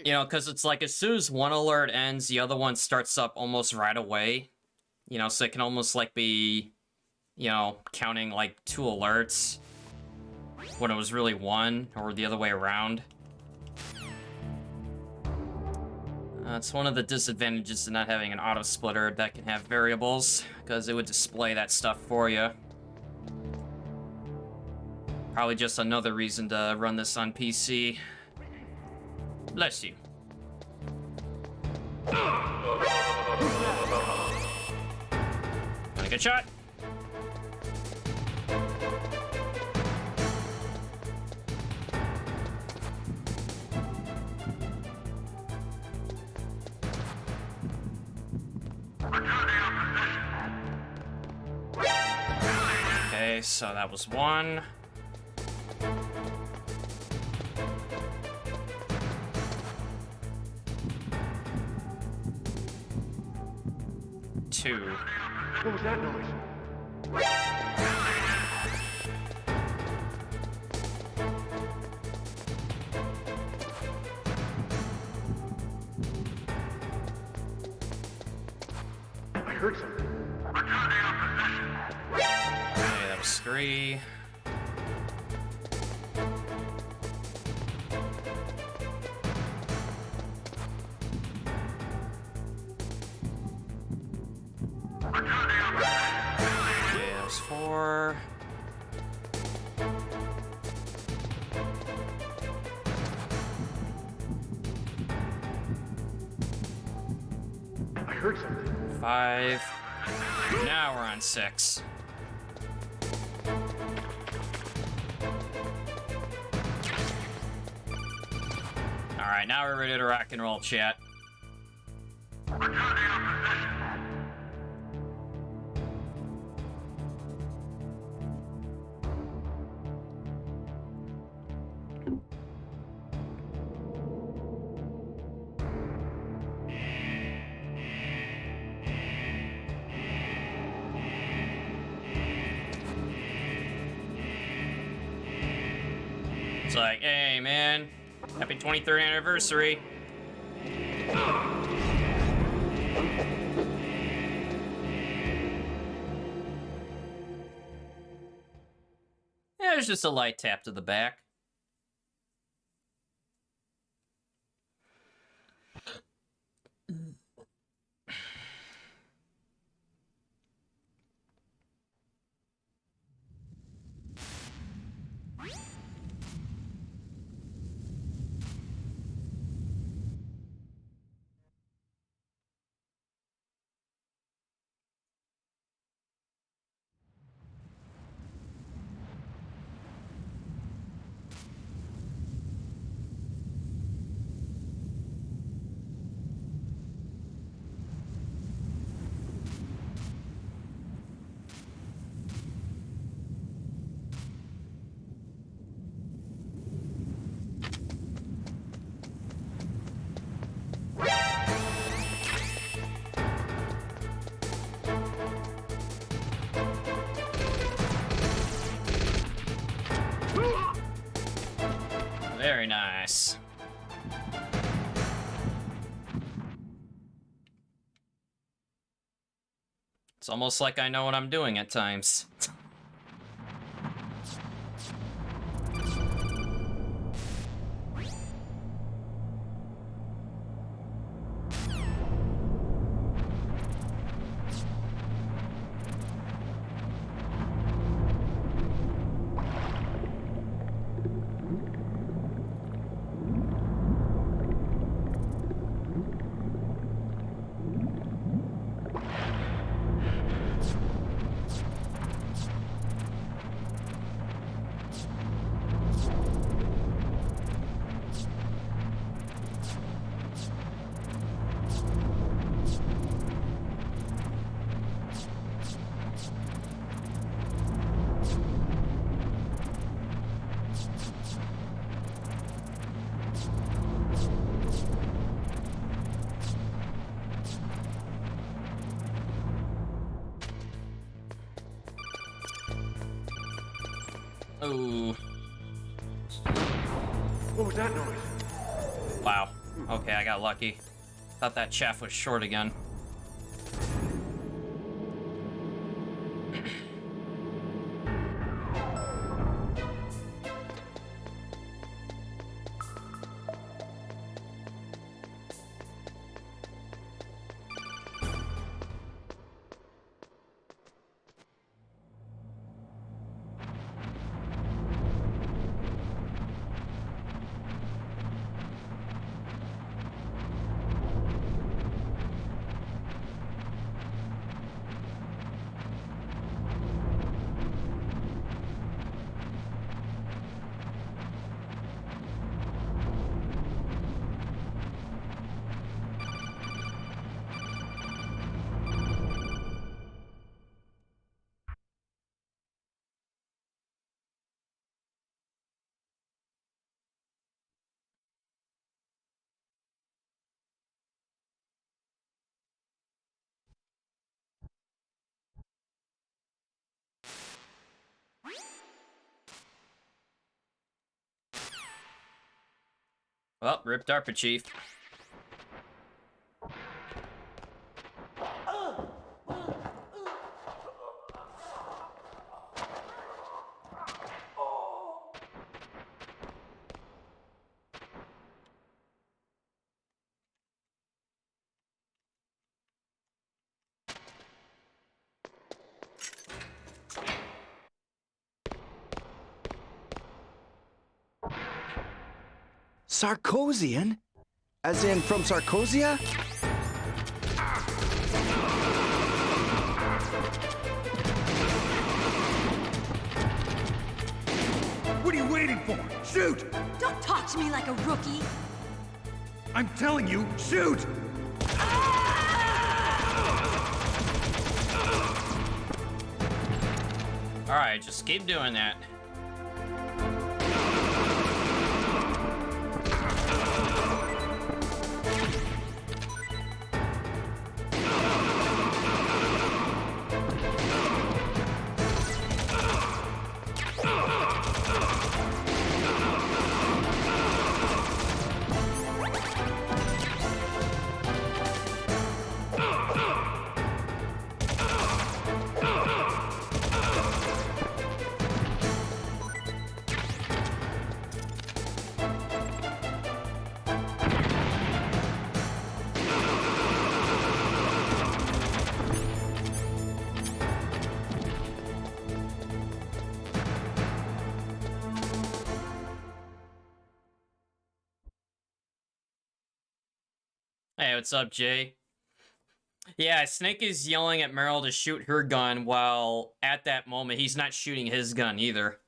You know, because it's like as soon as one alert ends, the other one starts up almost right away. You know, so it can almost like be, you know, counting like 2 alerts when it was really 1, or the other way around. It's one of the disadvantages of not having an auto splitter that can have variables, because it would display that stuff for you. Probably just another reason to run this on PC. Bless you. Got a good shot. Okay, so that was 1. Two. What was that noise? I heard something. Okay, that was 3. Okay, that was 4. I heard something. 5. Now we're on 6. Alright, now we're ready to rock and roll, chat. It's like, hey man, happy 23rd anniversary. Yeah, there's just a light tap to the back. Very nice. It's almost like I know what I'm doing at times. Oh. What was that noise? Wow. Okay, I got lucky. Thought that chaff was short again. Well, rip DARPA chief. Sarkosian? As in from Sarkosia? What are you waiting for? Shoot! Don't talk to me like a rookie. I'm telling you, shoot! Alright, just keep doing that. Hey, what's up, Jay? Yeah, Snake is yelling at Meryl to shoot her gun while at that moment he's not shooting his gun either.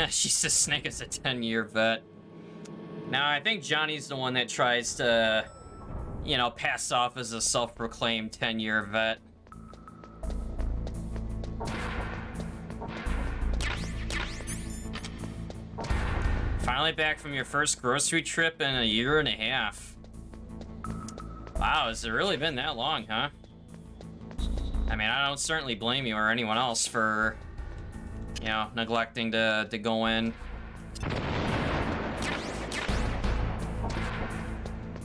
She says Snake is a 10-year vet. Now, I think Johnny's the one that tries to, you know, pass off as a self-proclaimed 10-year vet. Finally back from your first grocery trip in a year and a half. Wow, has it really been that long, huh? I mean, I don't certainly blame you or anyone else for, you know, neglecting to go in.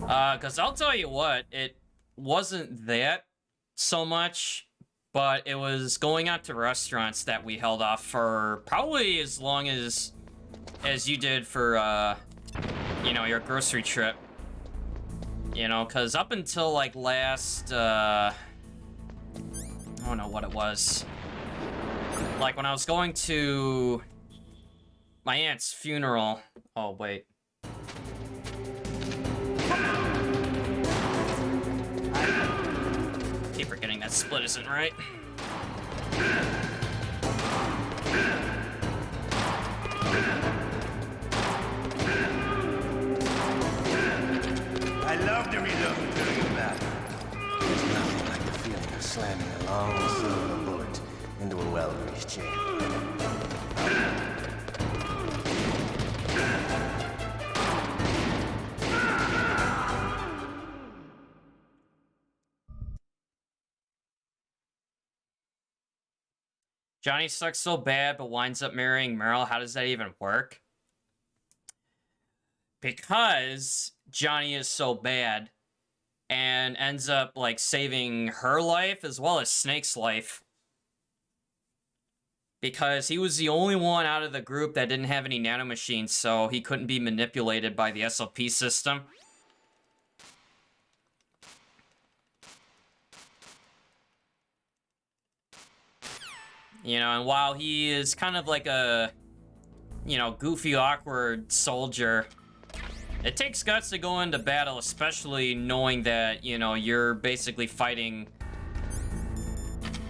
Because I'll tell you what, it wasn't that so much, but it was going out to restaurants that we held off for probably as long as you did for, you know, your grocery trip. You know, because up until, like, last, I don't know what it was. Like, when I was going to my aunt's funeral. Oh, wait. Keep forgetting that split isn't right. I love to reload during a battle. There's nothing like the feeling of slamming a long silver bullet into a well-greased chain. Johnny sucks so bad, but winds up marrying Meryl. How does that even work? Because Johnny is so bad and ends up, like, saving her life as well as Snake's life. Because he was the only one out of the group that didn't have any nanomachines, so he couldn't be manipulated by the SLP system. You know, and while he is kind of like a, you know, goofy, awkward soldier, it takes guts to go into battle, especially knowing that, you know, you're basically fighting,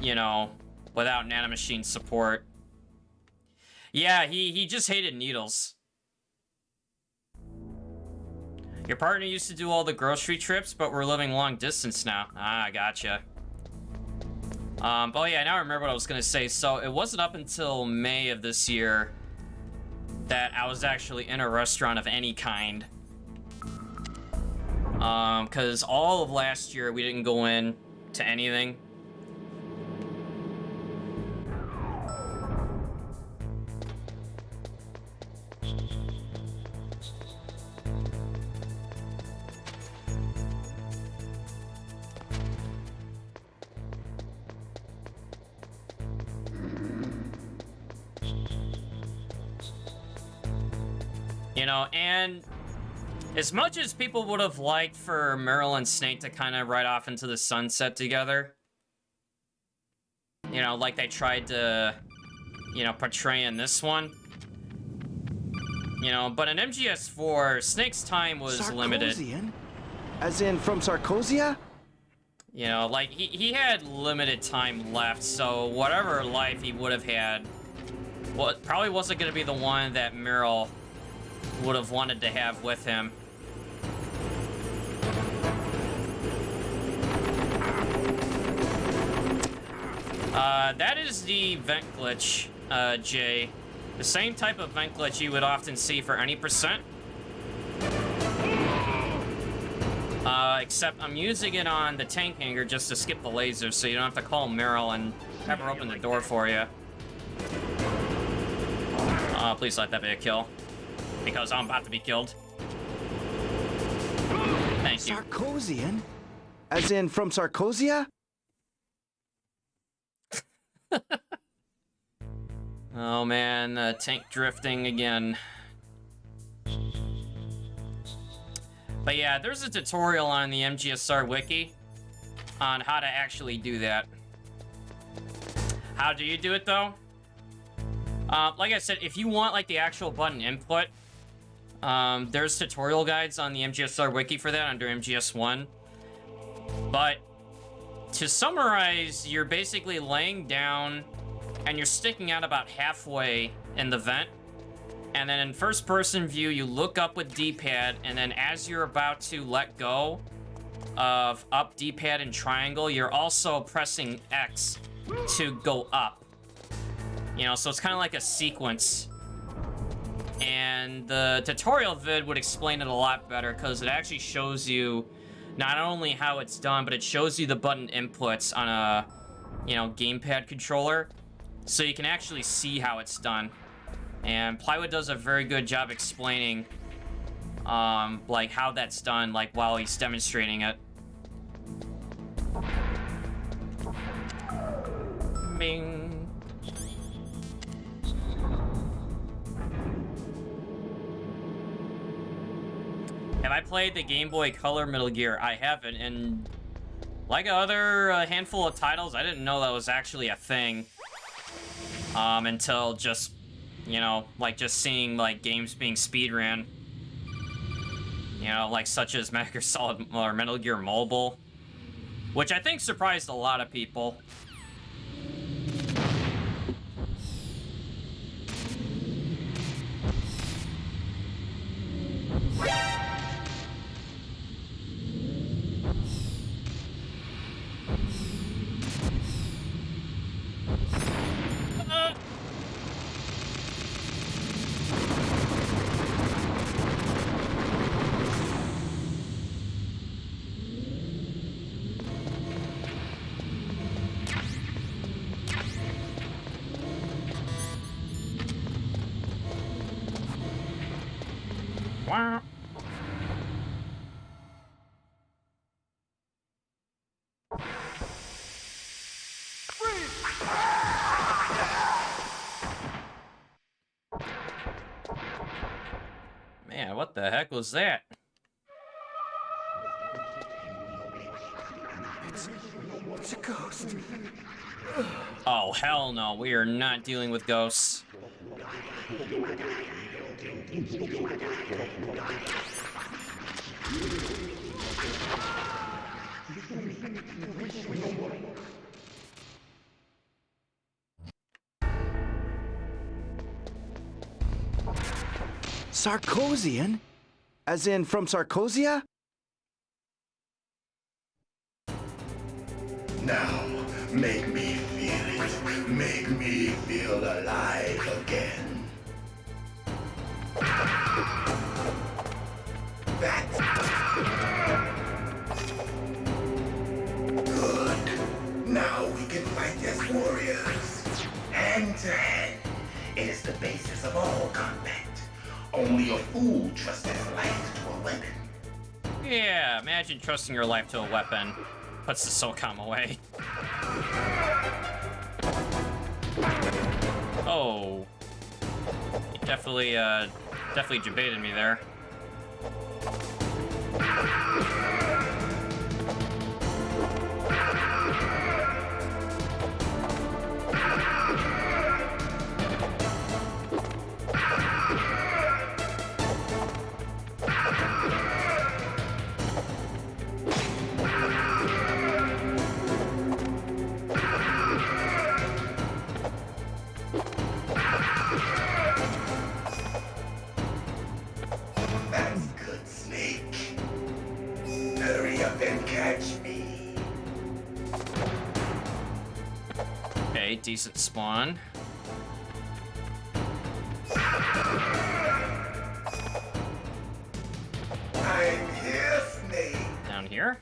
you know, without nanomachine support. Yeah, he just hated needles. Your partner used to do all the grocery trips, but we're living long distance now. Ah, gotcha. Oh yeah, now I remember what I was gonna say. So it wasn't up until May of this year that I was actually in a restaurant of any kind. Because all of last year we didn't go in to anything. You know, and as much as people would have liked for Meryl and Snake to kind of ride off into the sunset together, you know, like they tried to, you know, portray in this one, you know, but in MGS4, Snake's time was limited. Sarkozian? As in from Sarkozia? You know, like, he had limited time left, so whatever life he would have had, well, it probably wasn't going to be the one that Meryl would have wanted to have with him. That is the vent glitch, Jay. The same type of vent glitch you would often see for any percent. Except I'm using it on the tank hanger just to skip the laser, so you don't have to call Meryl and have her open the door for you. Please let that be a kill. Because I'm about to be killed. Thank you. Sarkozian? As in from Sarkozia? Oh man, tank drifting again. But yeah, there's a tutorial on the MGSR wiki on how to actually do that. How do you do it though? Like I said, if you want like the actual button input, there's tutorial guides on the MGSR wiki for that under MGS1. But to summarize, you're basically laying down and you're sticking out about halfway in the vent. And then in first person view, you look up with D-pad, and then as you're about to let go of up D-pad and triangle, you're also pressing X to go up. You know, so it's kind of like a sequence. And the tutorial vid would explain it a lot better because it actually shows you not only how it's done, but it shows you the button inputs on a, you know, gamepad controller. So you can actually see how it's done. And Plywood does a very good job explaining, like, how that's done, like, while he's demonstrating it. Bing. Have I played the Game Boy Color Metal Gear? I haven't, and like other handful of titles, I didn't know that was actually a thing until just, you know, like just seeing like games being speedrun. You know, like such as Metal Gear Solid or Metal Gear Mobile, which I think surprised a lot of people. Wah. Man, what the heck was that? It's a ghost. Oh, hell no. We are not dealing with ghosts. Sarkozian? As in from Sarkozia? Now, make me feel it. Make me feel alive again. That's good. Now we can fight as warriors. Hand to hand. It is the basis of all combat. Only a fool trusts his life to a weapon. Yeah, imagine trusting your life to a weapon. Puts the SOCOM away. Oh. You definitely debated me there. That's good, Snake. Hurry up and catch me. Okay, decent spawn. I'm here, Snake. Down here.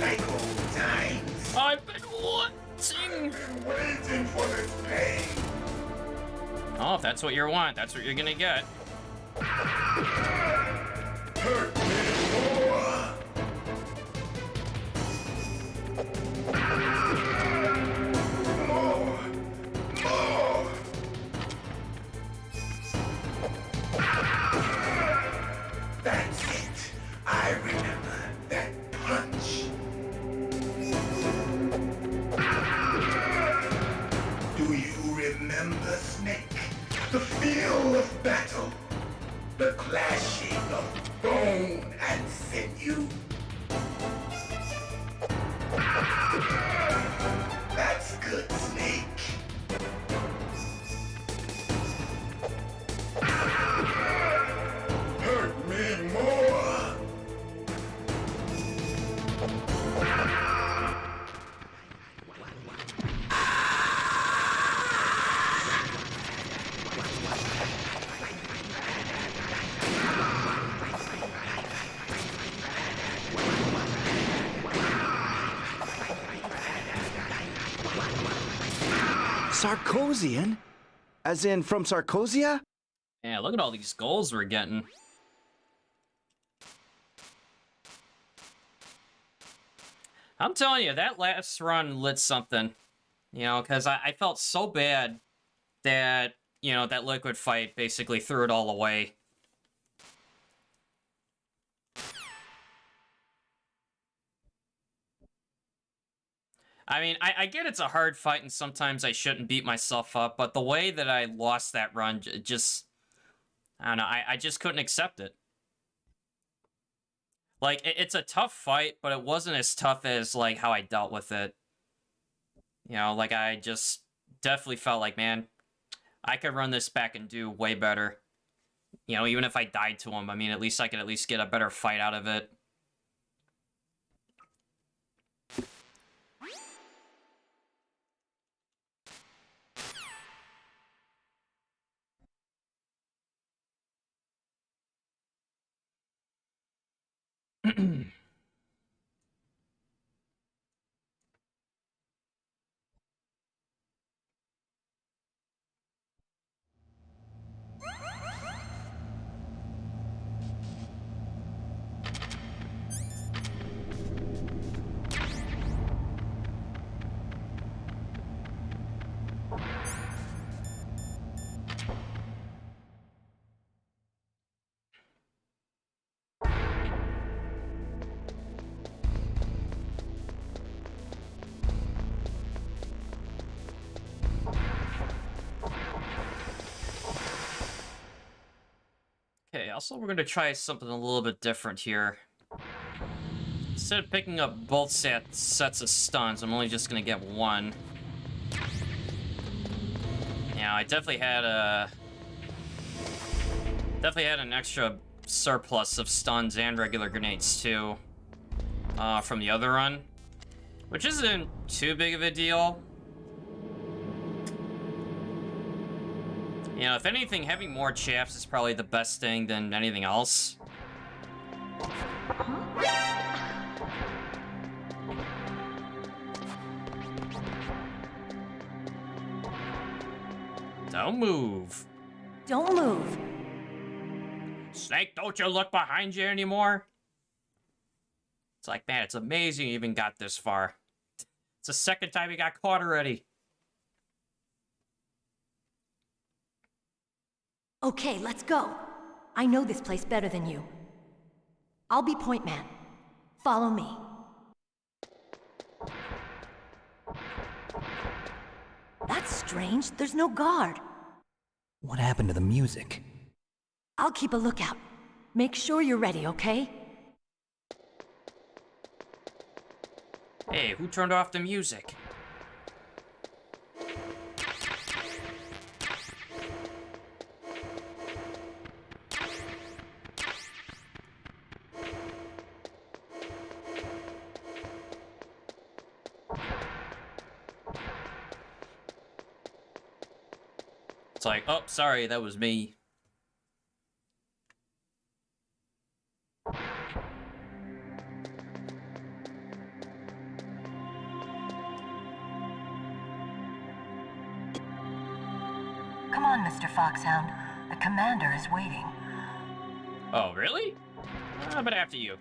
Like old times. I've been wanting. Been waiting for this pain. Oh, if that's what you want, that's what you're gonna get. Hurt me more. More. More. That's it. I remember that punch. Do you remember, Snake? The feel of battle. The clashing of bone and sinew. That's good, Snake. Hurt me more. Sarkozian? As in from Sarkozia? Yeah, look at all these goals we're getting. I'm telling you, that last run lit something. You know, because I felt so bad that, you know, that liquid fight basically threw it all away. I mean, I get it's a hard fight and sometimes I shouldn't beat myself up, but the way that I lost that run just... I don't know, I just couldn't accept it. Like, it's a tough fight, but it wasn't as tough as, like, how I dealt with it. You know, like, I just definitely felt like, man, I could run this back and do way better. You know, even if I died to him, I mean, at least I could at least get a better fight out of it. Also, we're gonna try something a little bit different here. Instead of picking up both sets of stuns, I'm only just gonna get one. Yeah, I definitely had an extra surplus of stuns and regular grenades too, from the other run, which isn't too big of a deal. You know, if anything, having more chaps is probably the best thing than anything else. Don't move. Don't move. Snake, don't you look behind you anymore? It's like, man, it's amazing you even got this far. It's the second time you got caught already. Okay, let's go. I know this place better than you. I'll be point man. Follow me. That's strange. There's no guard. What happened to the music? I'll keep a lookout. Make sure you're ready, okay? Hey, who turned off the music? It's like, oh, sorry, that was me. Come on, Mr. Foxhound. The commander is waiting. Oh, really? But after you.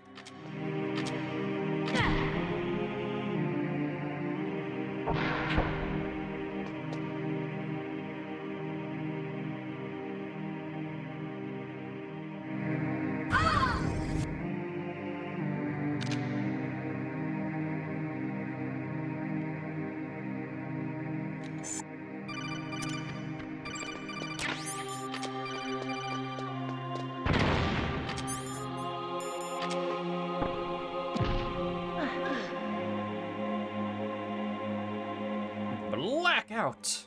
Blackout.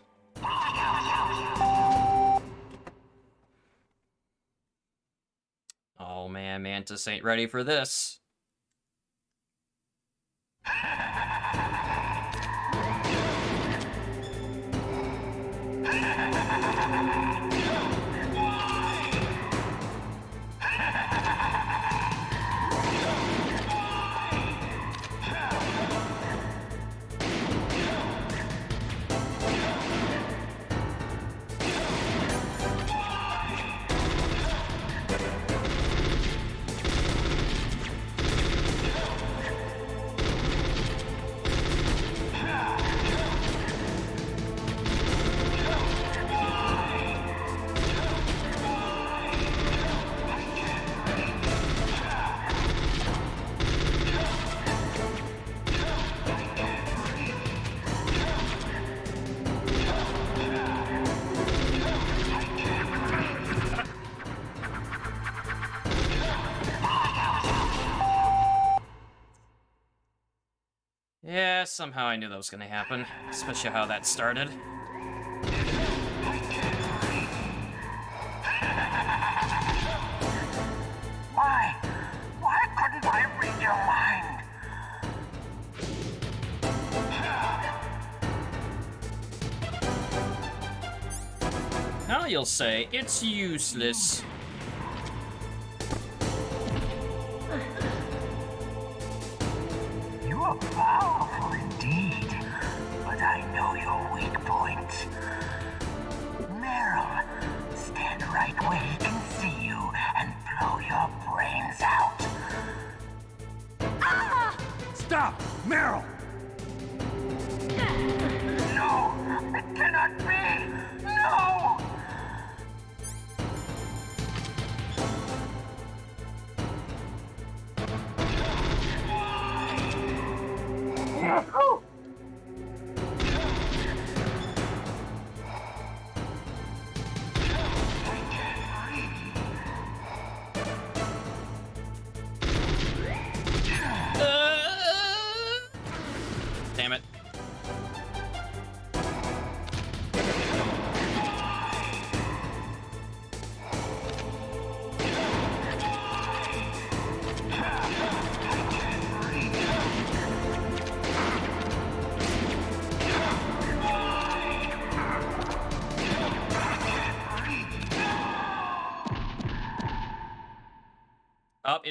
Oh man, Mantis ain't ready for this. Yeah, somehow I knew that was gonna happen, especially how that started. Why? Why couldn't I read your mind? Now you'll say, it's useless. You are powerful indeed, but I know your weak point. Meryl, stand right where he can see you and blow your brains out. Ah! Stop! Meryl! No! It cannot be! No!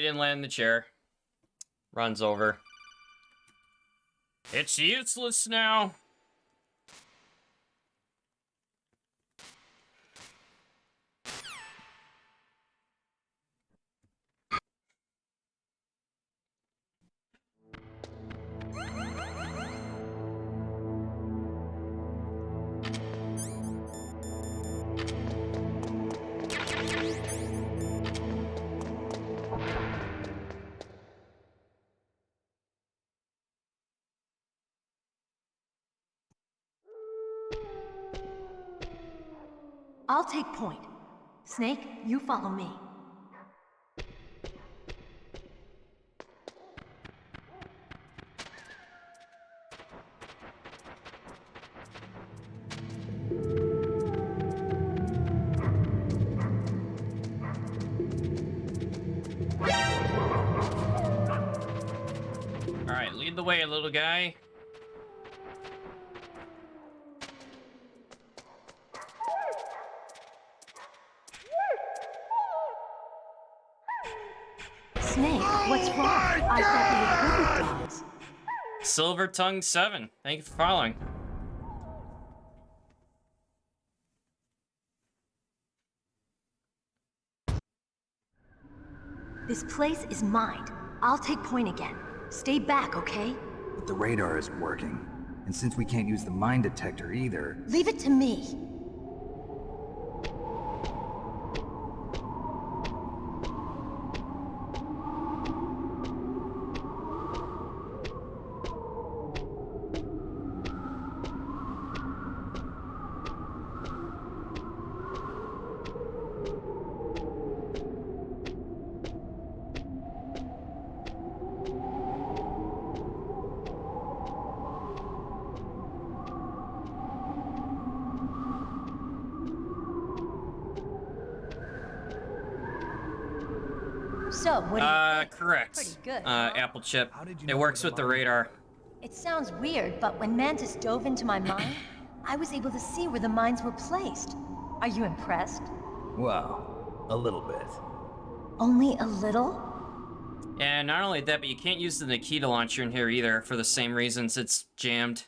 didn't land in the chair. Runs over. It's useless now. I'll take point. Snake, you follow me. Alright, lead the way, little guy. Snake, what's wrong? I thought you were good with dogs. Silver Tongue 7. Thank you for following. This place is mine. I'll take point again. Stay back, okay? But the radar isn't working. And since we can't use the mine detector either... Leave it to me. So, what do you think? Correct. Pretty good, huh? Apple chip. How did you It know works where with the the mine- radar. It sounds weird, but when Mantis dove into my mind, I was able to see where the mines were placed. Are you impressed? Well, a little bit. Only a little? And not only that, but you can't use the Nikita launcher in here either for the same reasons it's jammed.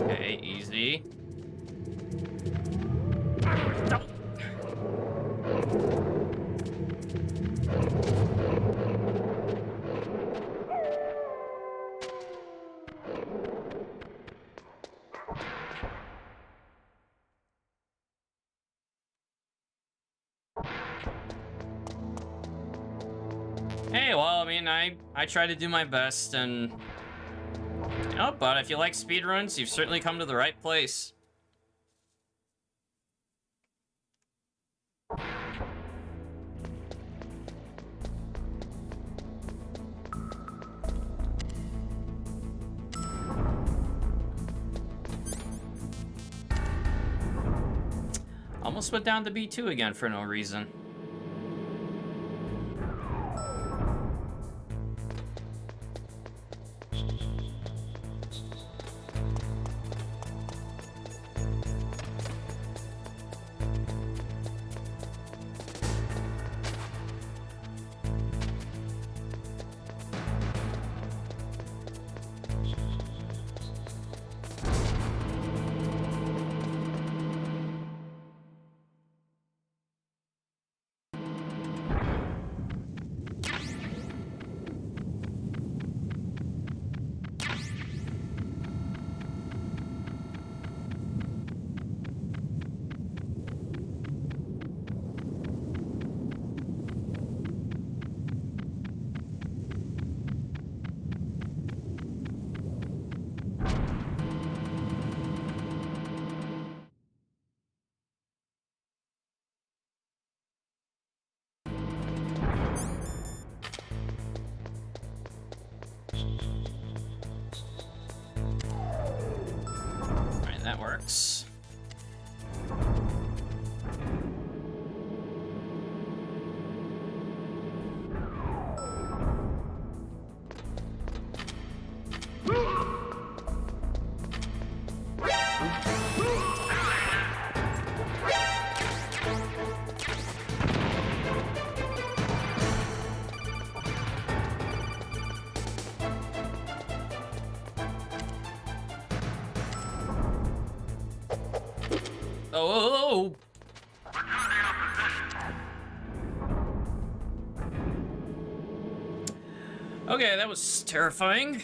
Okay, easy. Hey, well, I mean, I try to do my best, and oh, but if you like speedruns, you've certainly come to the right place. Almost went down to B2 again for no reason. that works. Oh! Okay, that was terrifying.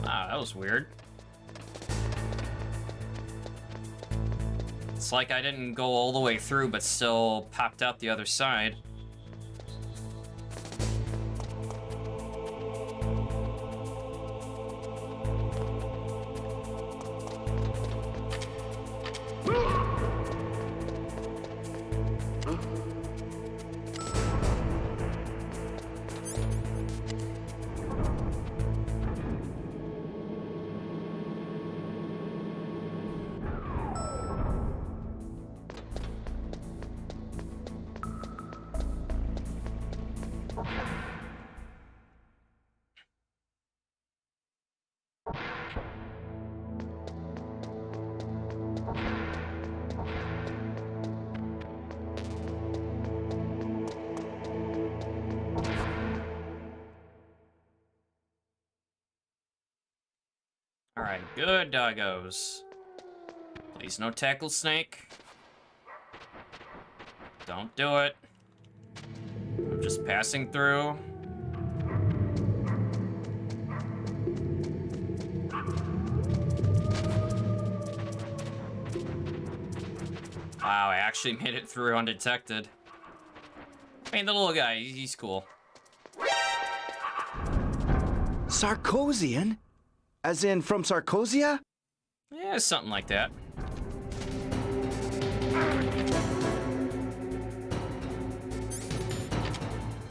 Wow, that was weird. It's like I didn't go all the way through, but still popped out the other side. Alright, good doggos. Please no tackle snake. Don't do it. I'm just passing through. Wow, I actually made it through undetected. I mean, the little guy, he's cool. Sarkozian? As in from Sarkozia? Yeah, something like that.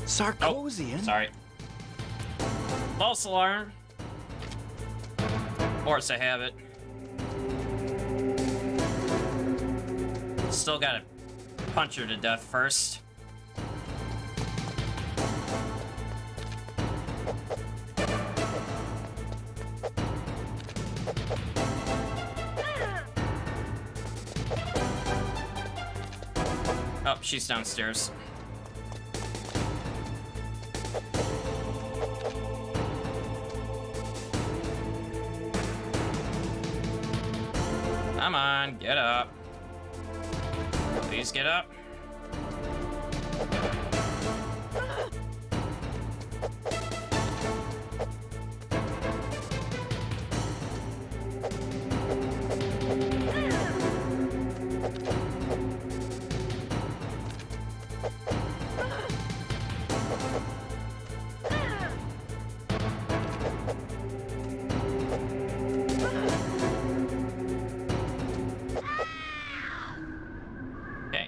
Sarkozian? Oh, sorry. False alarm. Of course I have it. Still gotta punch her to death first. Oh, she's downstairs. Come on, get up. Please get up.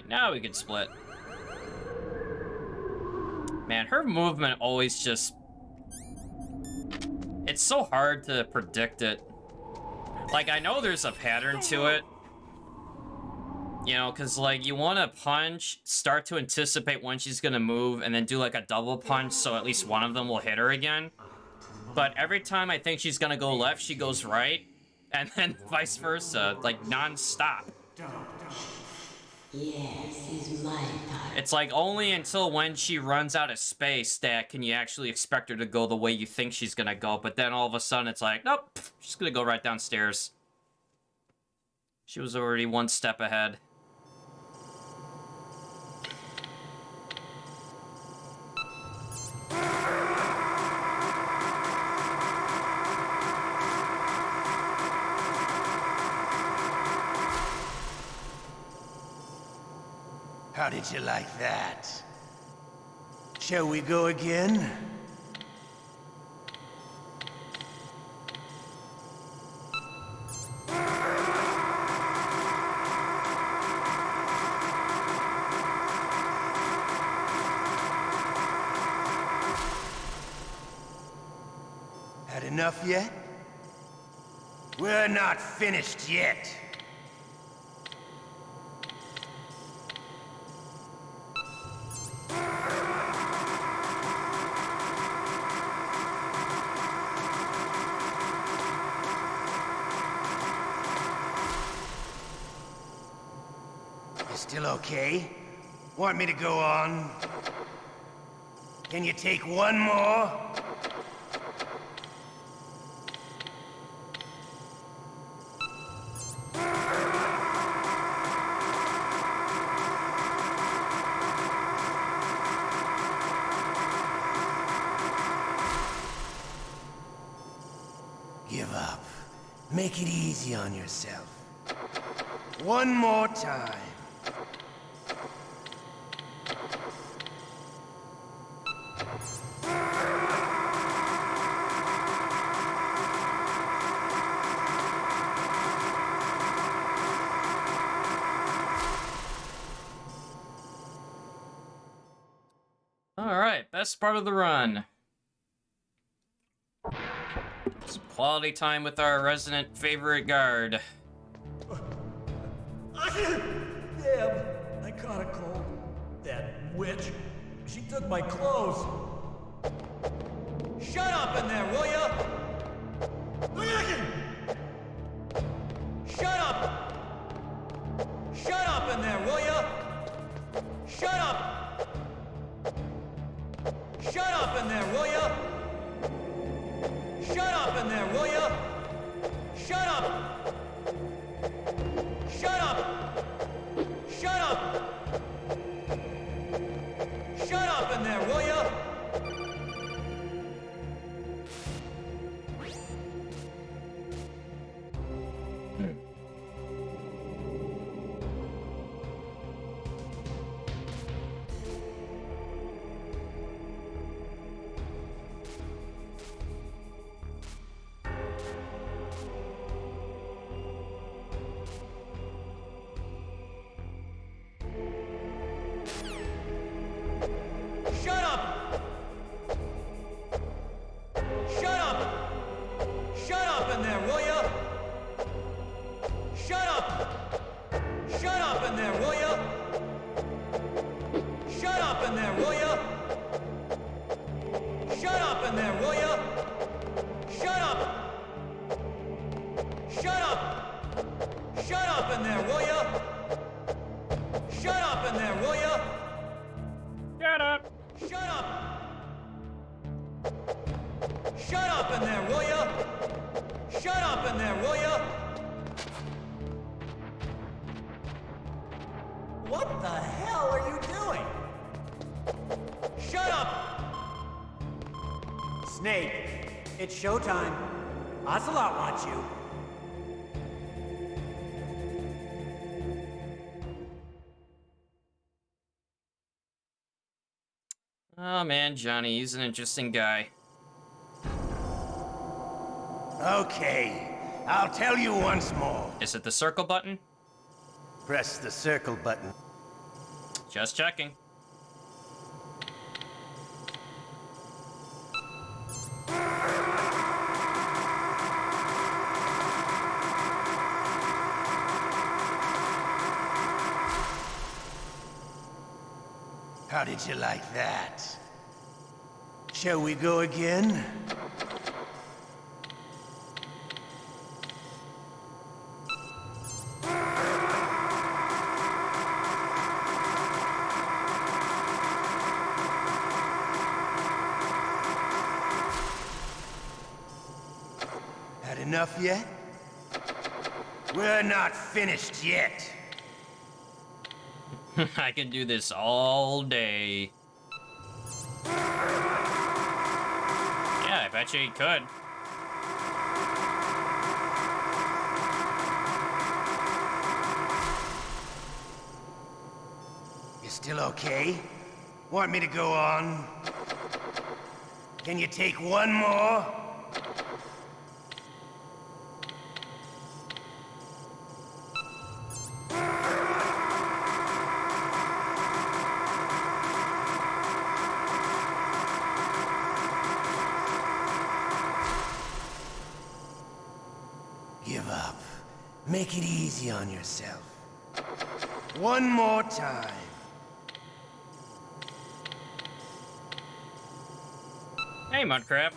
Now we can split. Man, her movement always just... It's so hard to predict it. Like, I know there's a pattern to it. You know, because, like, you want to punch, start to anticipate when she's going to move, and then do, like, a double punch so at least one of them will hit her again. But every time I think she's going to go left, she goes right. And then vice versa, like, non-stop. Yes, he's my daughter. It's like only until when she runs out of space that can you actually expect her to go the way you think she's gonna go, but then all of a sudden it's like, nope, she's gonna go right downstairs. She was already one step ahead. How did you like that? Shall we go again? Had enough yet? We're not finished yet. Still okay? Want me to go on? Can you take one more? Give up. Make it easy on yourself. One more time. Alright, best part of the run. Some quality time with our resident favorite guard. Damn, I caught a cold. That witch, she took my clothes. Shut up in there, will ya? Shut up! Shut up in there, will ya? Shut up! Shut up in there, will ya? Shut up in there, will ya? Shut up! Shut up! Shut up! Shut up in there, will ya? Shut up! Shut up! Shut up in there, will ya? Shut up! Shut up in there, will ya? Shut up in there, will ya? Shut up in there, will ya? Shut up! Shut up! Shut up in there, will ya? Shut up in there, will ya? Shut up! Shut up! Shut up in there, will ya? Shut up in there, will ya? What the hell are you doing? Shut up! Snake, it's showtime. Ocelot wants you. Oh man, Johnny, he's an interesting guy. Okay, I'll tell you once more. Is it the circle button? Press the circle button. Just checking. How did you like that? Shall we go again? enough yet? We're not finished yet. I can do this all day. Yeah, I bet you he could. You still okay? Want me to go on? Can you take one more? Give up. Make it easy on yourself. One more time. Hey, Mudcrab.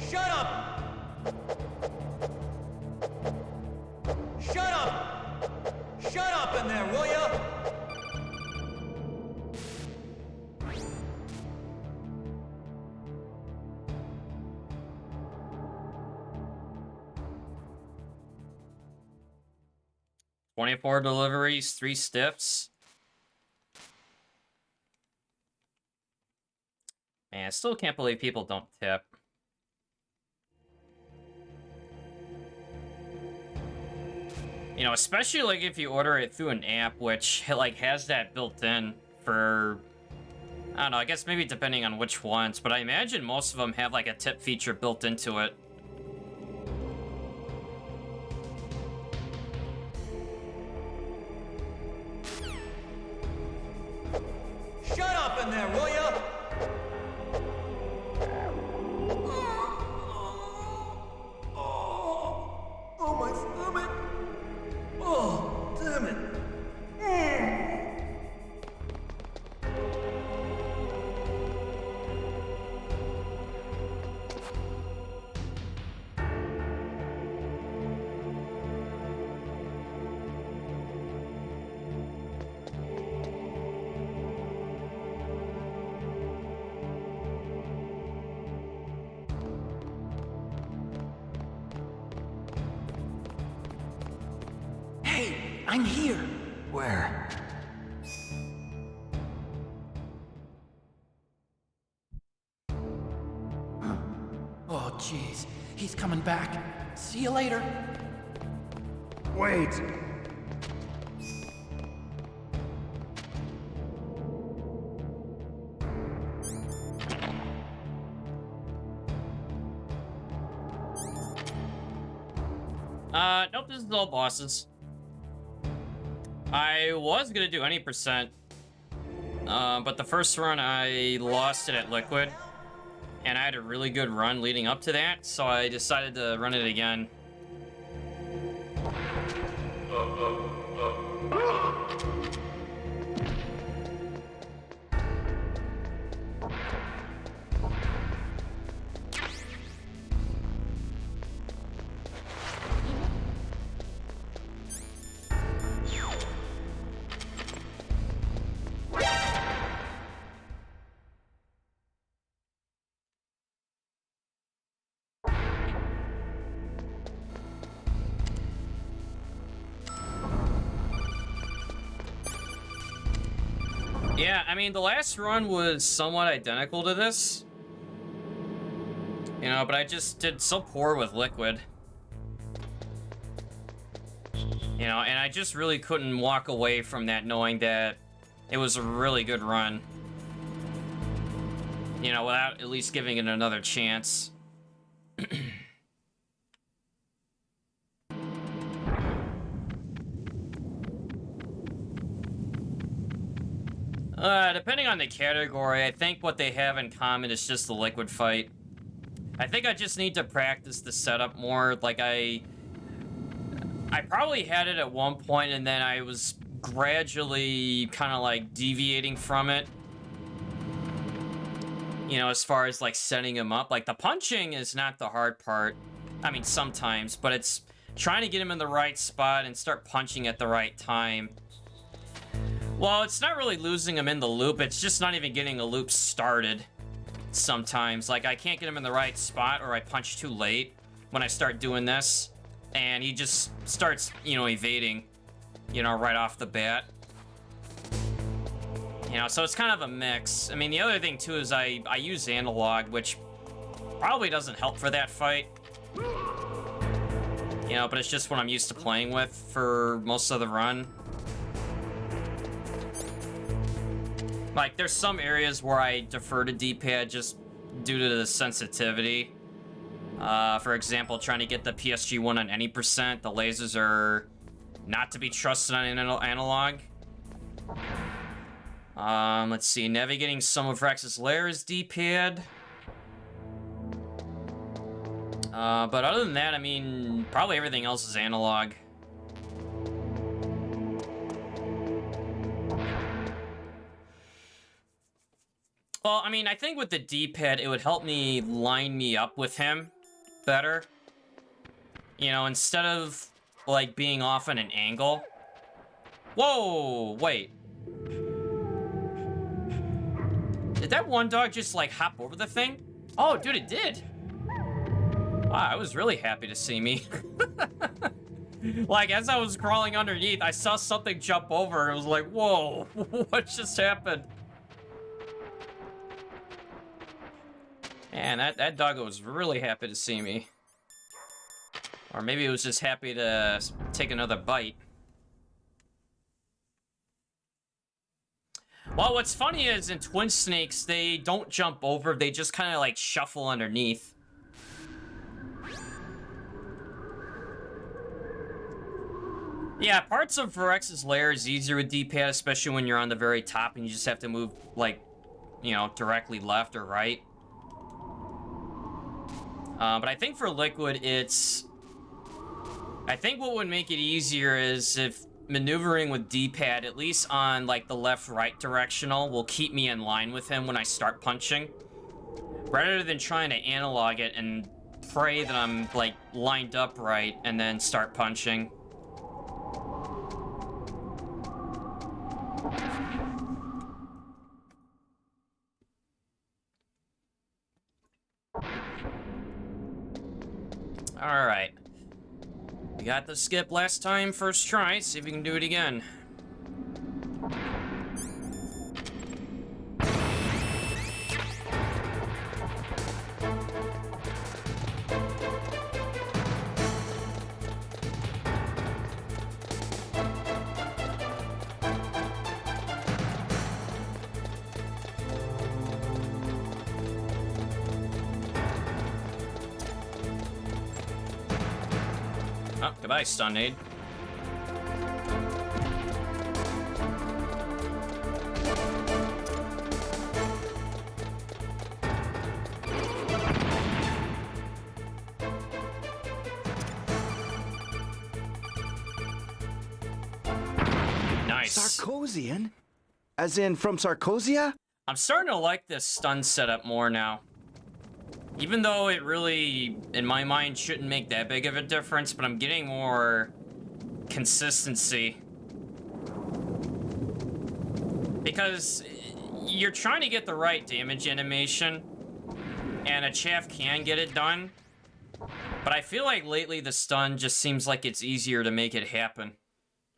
Shut up! Shut up! Shut up in there, will ya? $24 deliveries, 3 stiffs. Man, I still can't believe people don't tip. You know, especially like if you order it through an app, which like has that built in for, I don't know, I guess maybe depending on which ones, but I imagine most of them have like a tip feature built into it. Shut up in there, will ya? Oh, my stomach. Oh, damn it. Hey, I'm here. Where? Oh, jeez. He's coming back. See you later. Wait! Nope, this is all bosses. I was gonna do any percent, but the first run I lost it at Liquid, and I had a really good run leading up to that, so I decided to run it again. Yeah, I mean, the last run was somewhat identical to this. You know, but I just did so poor with Liquid. You know, and I just really couldn't walk away from that knowing that it was a really good run. You know, without at least giving it another chance. Depending on the category, I think what they have in common is just the Liquid fight. I think I just need to practice the setup more. Like, I probably had it at one point, and then I was gradually kind of, like, deviating from it. You know, as far as like setting him up, like the punching is not the hard part. I mean, sometimes, but it's trying to get him in the right spot and start punching at the right time. Well, it's not really losing him in the loop, it's just not even getting a loop started sometimes. Like, I can't get him in the right spot, or I punch too late when I start doing this, and he just starts, you know, evading, you know, right off the bat. You know, so it's kind of a mix. I mean, the other thing, too, is I use analog, which probably doesn't help for that fight. You know, but it's just what I'm used to playing with for most of the run. Like, there's some areas where I defer to D-pad just due to the sensitivity. For example, trying to get the PSG1 on any percent, the lasers are not to be trusted on analog. Let's see, navigating some of Rex's lair is D-pad. But other than that, I mean, probably everything else is analog. Well, I mean, I think with the D-pad, it would help me line me up with him better. You know, instead of, like, being off at an angle. Whoa, wait. Did that one dog just, like, hop over the thing? Oh, dude, it did. Wow, I was really happy to see me. Like, as I was crawling underneath, I saw something jump over, and it was like, whoa, what just happened? Man, that doggo was really happy to see me. Or maybe it was just happy to take another bite. Well, what's funny is in Twin Snakes, they don't jump over, they just kind of like shuffle underneath. Yeah, parts of Rex's lair is easier with D-pad, especially when you're on the very top and you just have to move, like, you know, directly left or right. But I think for Liquid, it's... I think what would make it easier is if maneuvering with D-pad, at least on, like, the left-right directional, will keep me in line with him when I start punching. Rather than trying to analog it and pray that I'm, like, lined up right and then start punching. Alright. We got the skip last time, first try. See if we can do it again. Oh, goodbye, Stunnade. Nice. Sarkosian? As in from Sarkosia? I'm starting to like this stun setup more now. Even though it really, in my mind, shouldn't make that big of a difference, but I'm getting more consistency. Because you're trying to get the right damage animation, and a chaff can get it done. But I feel like lately the stun just seems like it's easier to make it happen.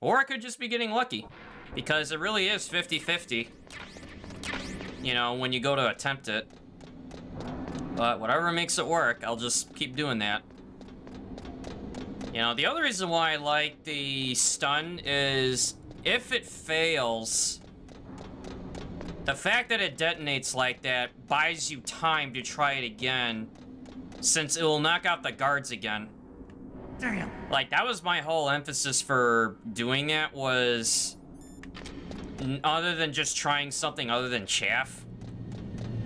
Or I could just be getting lucky, because it really is 50-50. You know, when you go to attempt it. But whatever makes it work, I'll just keep doing that. You know, the other reason why I like the stun is if it fails, the fact that it detonates like that buys you time to try it again, since it will knock out the guards again. Damn. Like, that was my whole emphasis for doing that, was other than just trying something other than chaff,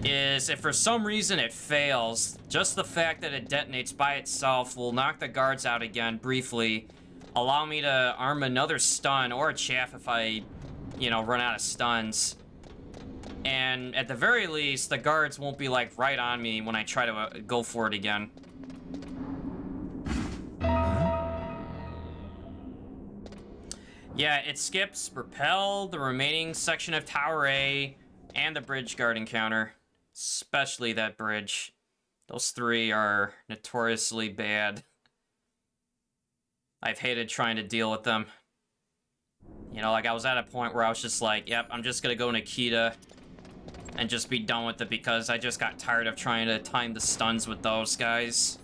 is if for some reason it fails, just the fact that it detonates by itself will knock the guards out again briefly, allow me to arm another stun or a chaff if I, you know, run out of stuns. And at the very least, the guards won't be, like, right on me when I try to go for it again. Yeah, it skips Repel, the remaining section of Tower A, and the bridge guard encounter. Especially that bridge. Those three are notoriously bad. I've hated trying to deal with them. You know, like, I was at a point where I was just like, yep, I'm just gonna go Nikita and just be done with it because I just got tired of trying to time the stuns with those guys.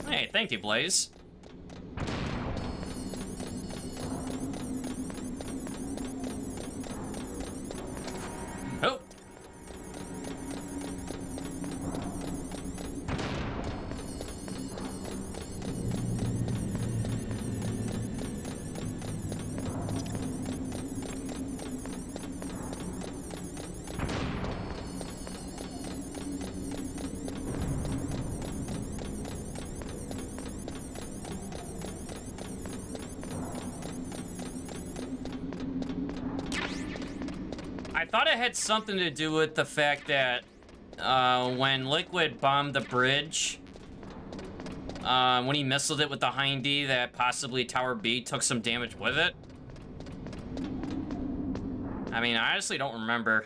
Hey, thank you, Blaze. Oh. I thought it had something to do with the fact that when Liquid bombed the bridge, when he missiled it with the Hind D, that possibly Tower B took some damage with it. I mean, I honestly don't remember.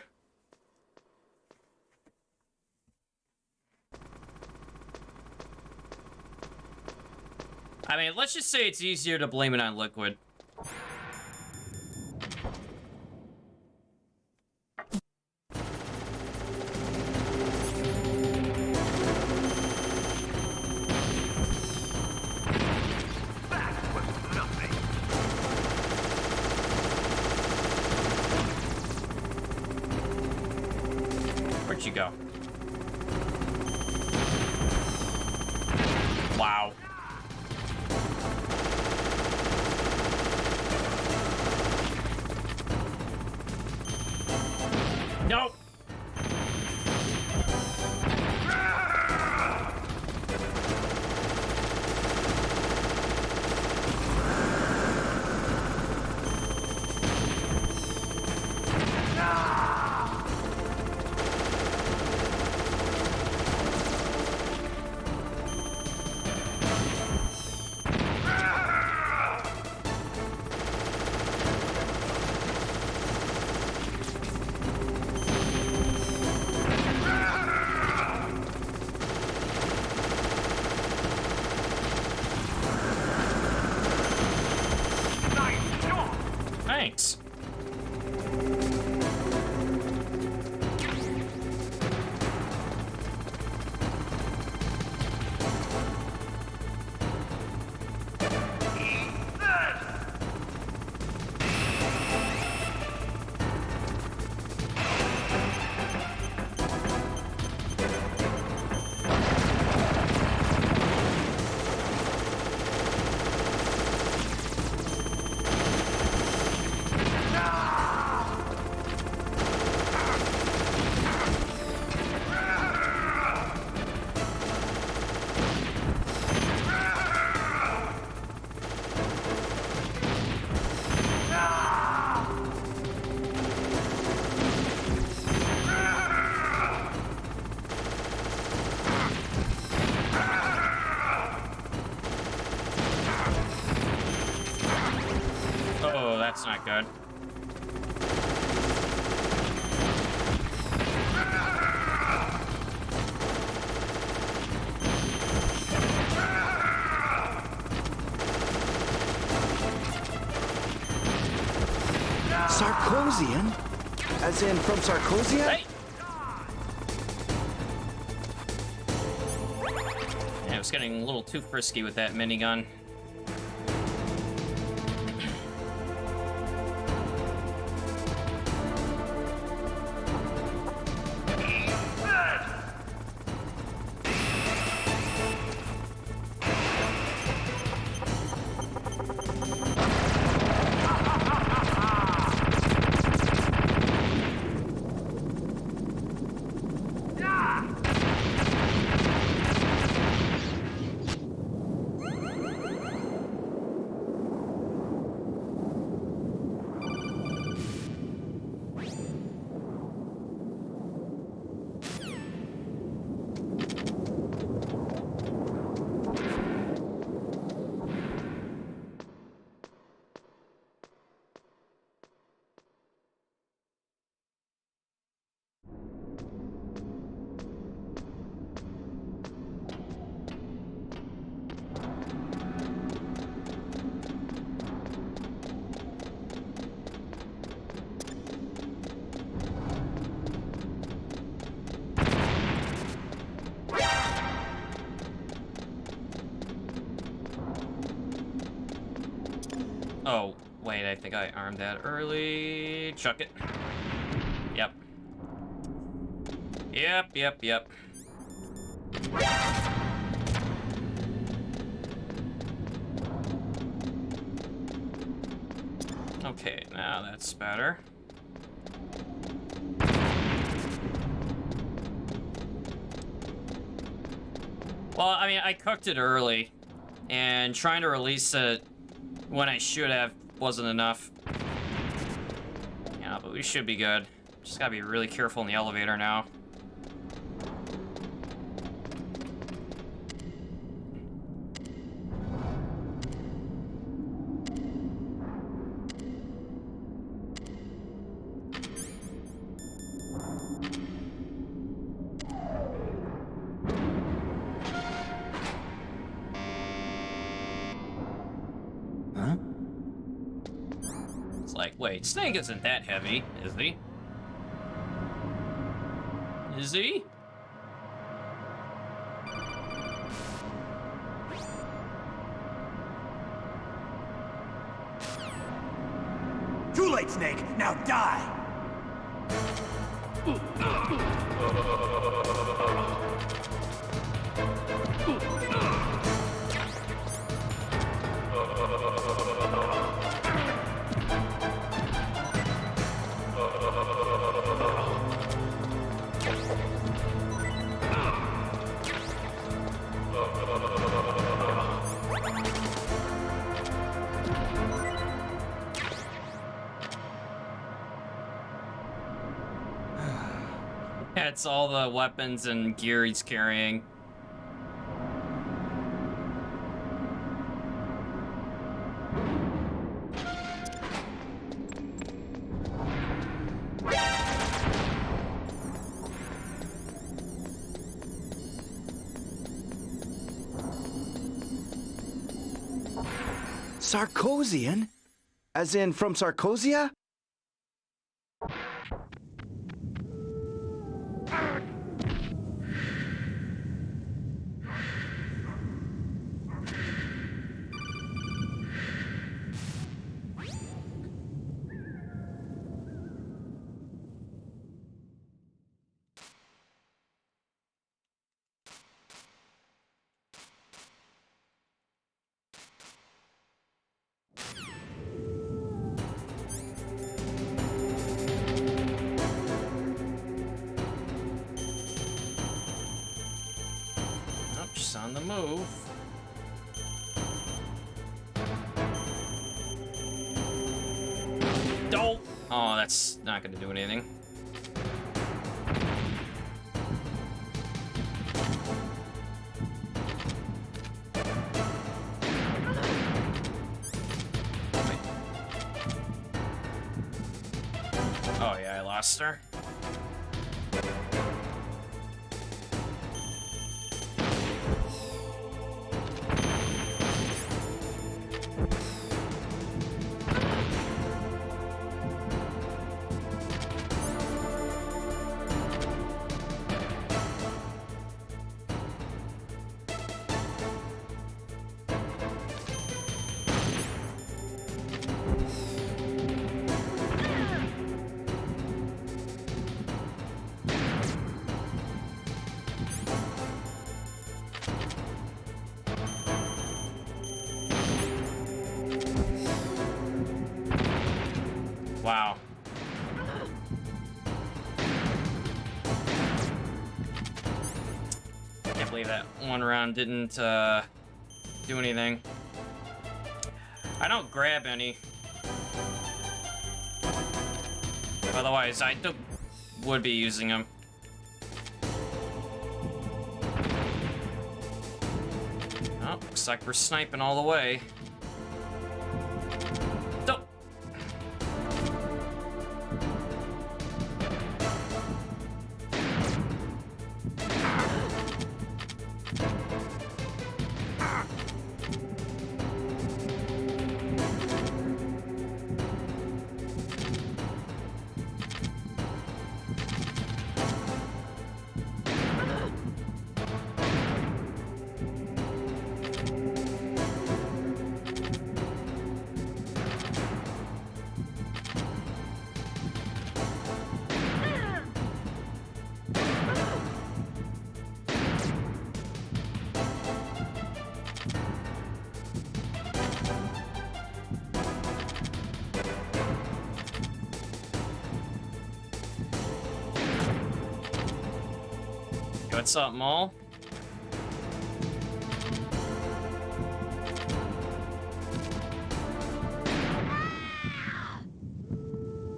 I mean, let's just say it's easier to blame it on Liquid. Where'd you go? Wow. Nope. Thanks. Oh, that's not good. Sarkosian? As in from Sarkosia? Hey! Yeah, I was getting a little too frisky with that minigun. Oh, wait, I think I armed that early. Chuck it. Yep. Yep. Okay, now that's better. Well, I mean, I cooked it early, and trying to release it when I should have wasn't enough. Yeah, but we should be good. Just gotta be really careful in the elevator now. Like, wait, Snake isn't that heavy, is he? Is he? Too late, Snake! Now die! That's all the weapons and gear he's carrying. Sarkozian? As in from Sarkozia? She's on the move. Don't! Oh, that's not gonna do anything. Wait. Oh yeah, I lost her. Wow. Can't believe that one round didn't do anything. I don't grab any. Otherwise, I would be using them. Oh, looks like we're sniping all the way. What's up, Maul?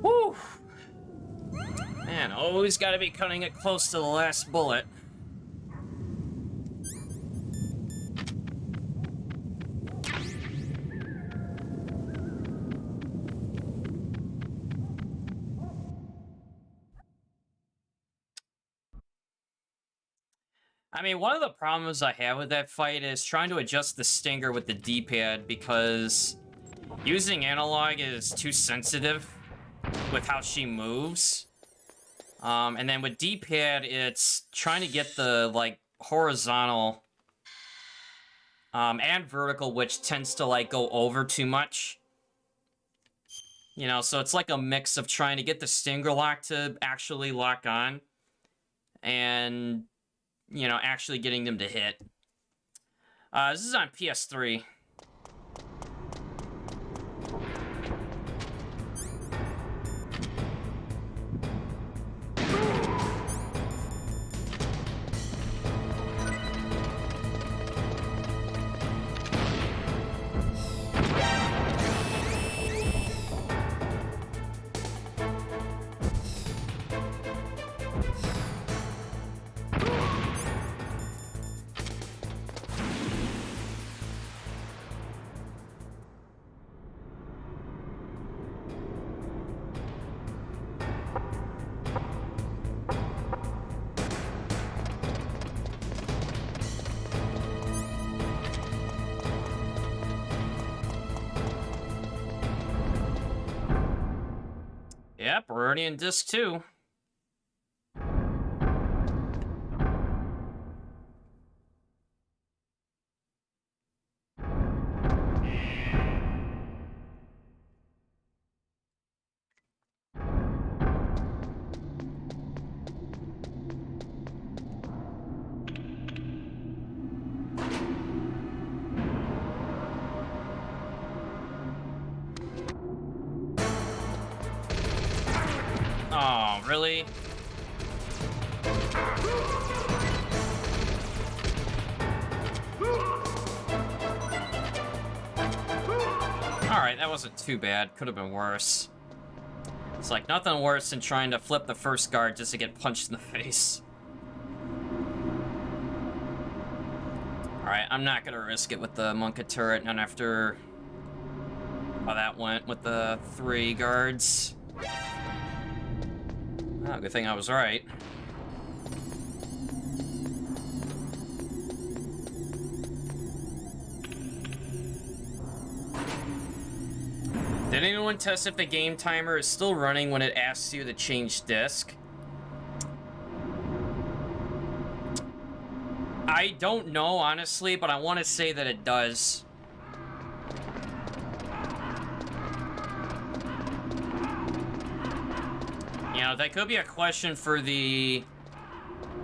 Woo! Man, always gotta be cutting it close to the last bullet. I mean, one of the problems I have with that fight is trying to adjust the stinger with the D-pad because using analog is too sensitive with how she moves. And then with D-pad, it's trying to get the, like, horizontal and vertical, which tends to, like, go over too much. You know, so it's like a mix of trying to get the stinger lock to actually lock on and, you know, actually getting them to hit. This is on PS3. Yep, we're already in disc 2. Oh, really? Alright, that wasn't too bad. Could have been worse. It's like nothing worse than trying to flip the first guard just to get punched in the face. Alright, I'm not gonna risk it with the Monka turret, none after how that went with the 3 guards. Oh, good thing I was right. Did anyone test if the game timer is still running when it asks you to change disc? I don't know, honestly, but I want to say that it does. You know, that could be a question for the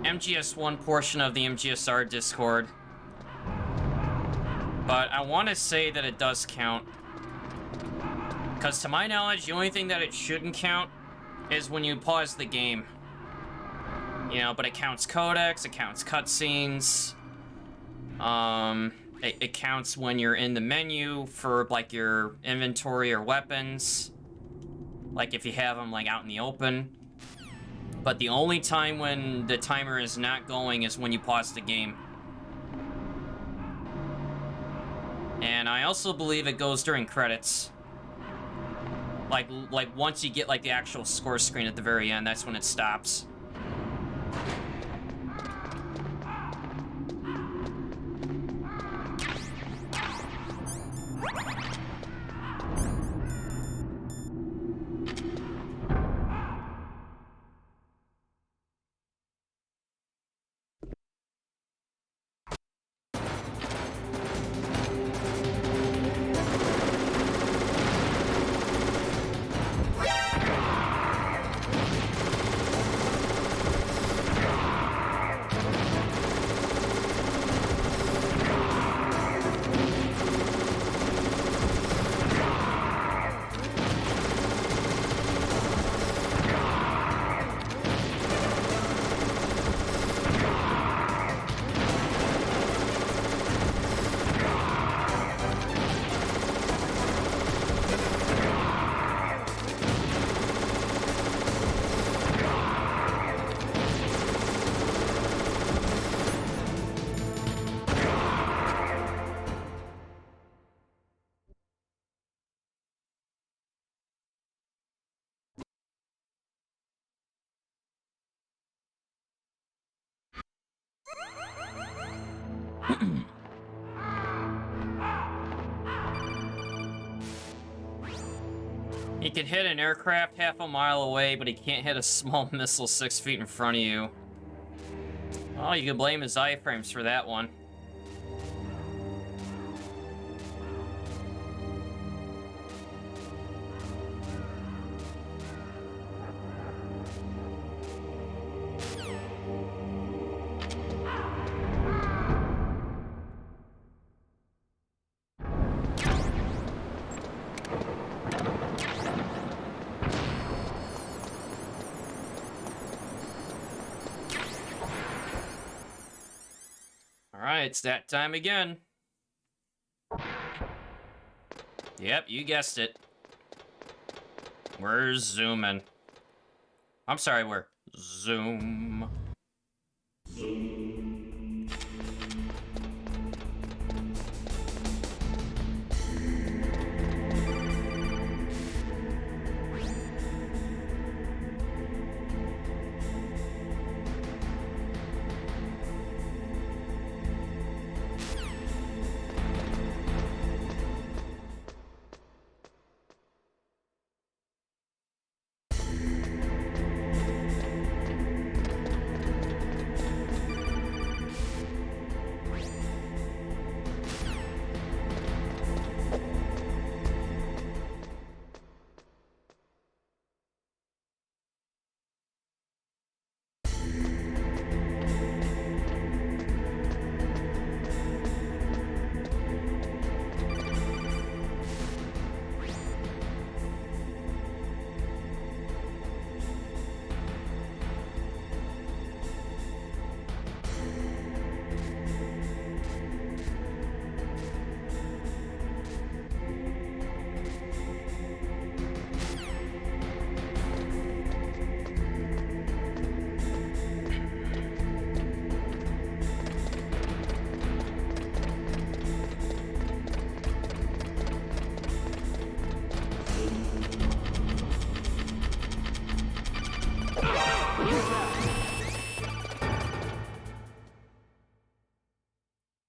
MGS1 portion of the MGSR Discord. But I want to say that it does count. Because to my knowledge, the only thing that it shouldn't count is when you pause the game. You know, but it counts codecs, it counts cutscenes. It counts when you're in the menu for, like, your inventory or weapons. Like, if you have them, like, out in the open. But the only time when the timer is not going is when you pause the game. And I also believe it goes during credits. Like once you get, like, the actual score screen at the very end, that's when it stops. He can hit an aircraft half a mile away, but he can't hit a small missile 6 feet in front of you. Oh, you can blame his iframes for that one. Alright, it's that time again. Yep, you guessed it. We're zooming. I'm sorry, we're zoom.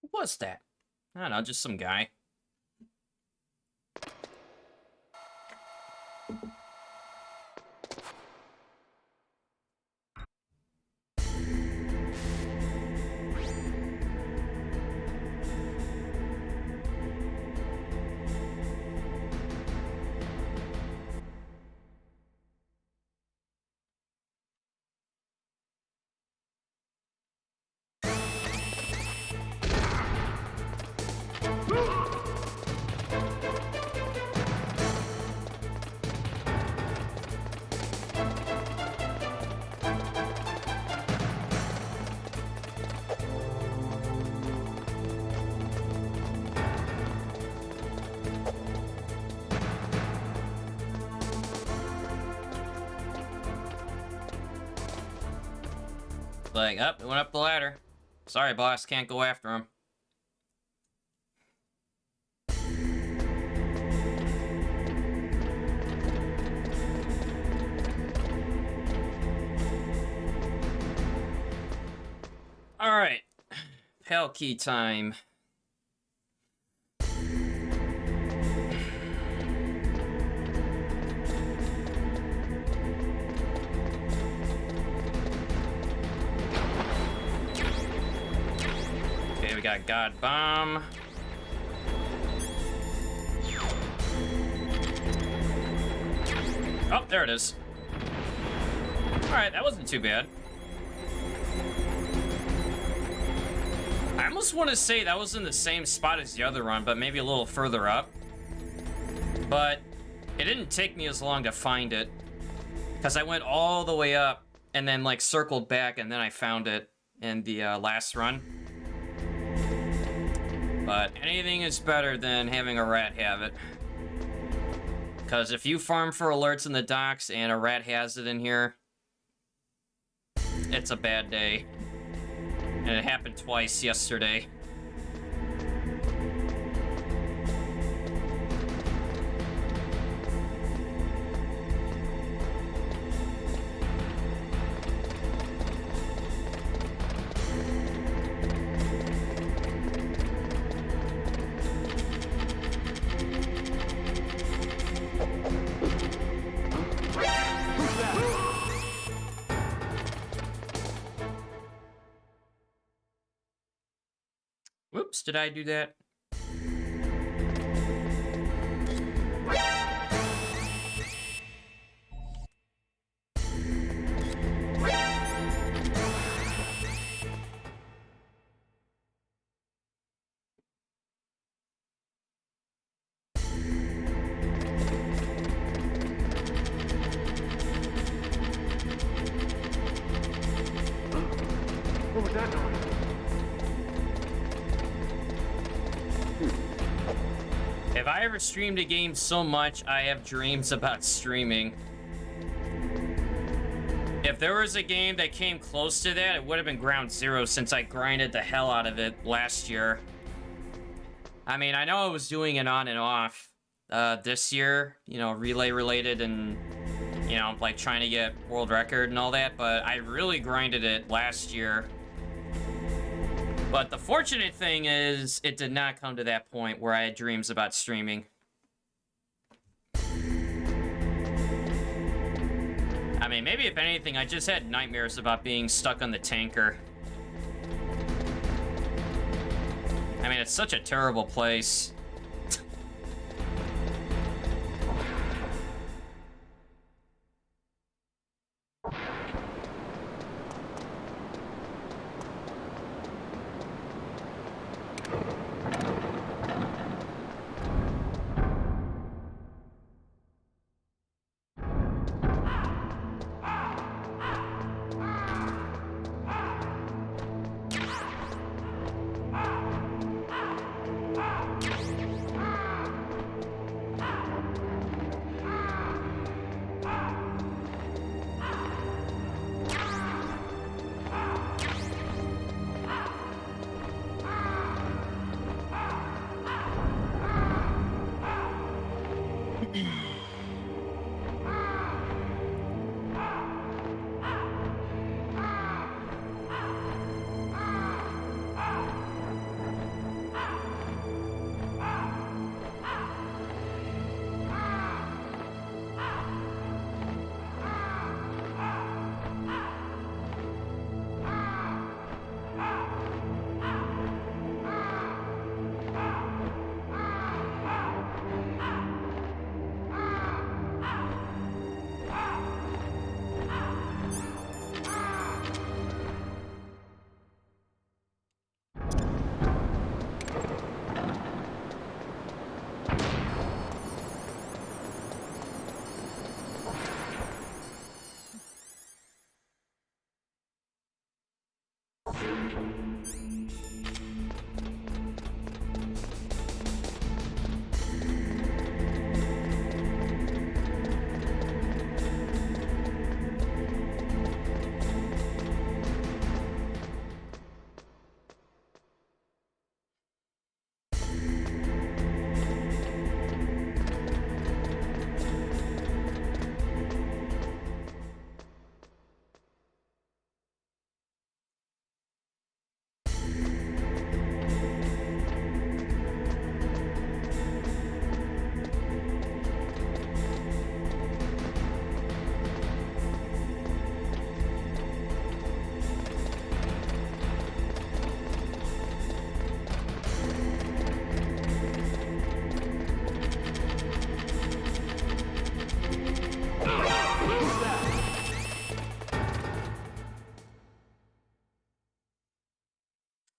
Who was that? I don't know, just some guy. Like, up, it went up the ladder. Sorry, boss, can't go after him. Alright. Pal key time. Okay, we got God Bomb. Oh, there it is. Alright, that wasn't too bad. I almost want to say that was in the same spot as the other run, but maybe a little further up. But it didn't take me as long to find it, because I went all the way up and then like circled back and then I found it in the last run. But anything is better than having a rat have it. Because if you farm for alerts in the docks and a rat has it in here, it's a bad day. And it happened twice yesterday. Whoops, did I do that? What was that noise? If I ever streamed a game so much, I have dreams about streaming. If there was a game that came close to that, it would have been Ground Zero, since I grinded the hell out of it last year. I mean, I know I was doing it on and off this year, you know, relay related and, you know, like trying to get world record and all that, but I really grinded it last year. But the fortunate thing is, it did not come to that point where I had dreams about streaming. I mean, maybe if anything, I just had nightmares about being stuck on the tanker. I mean, it's such a terrible place.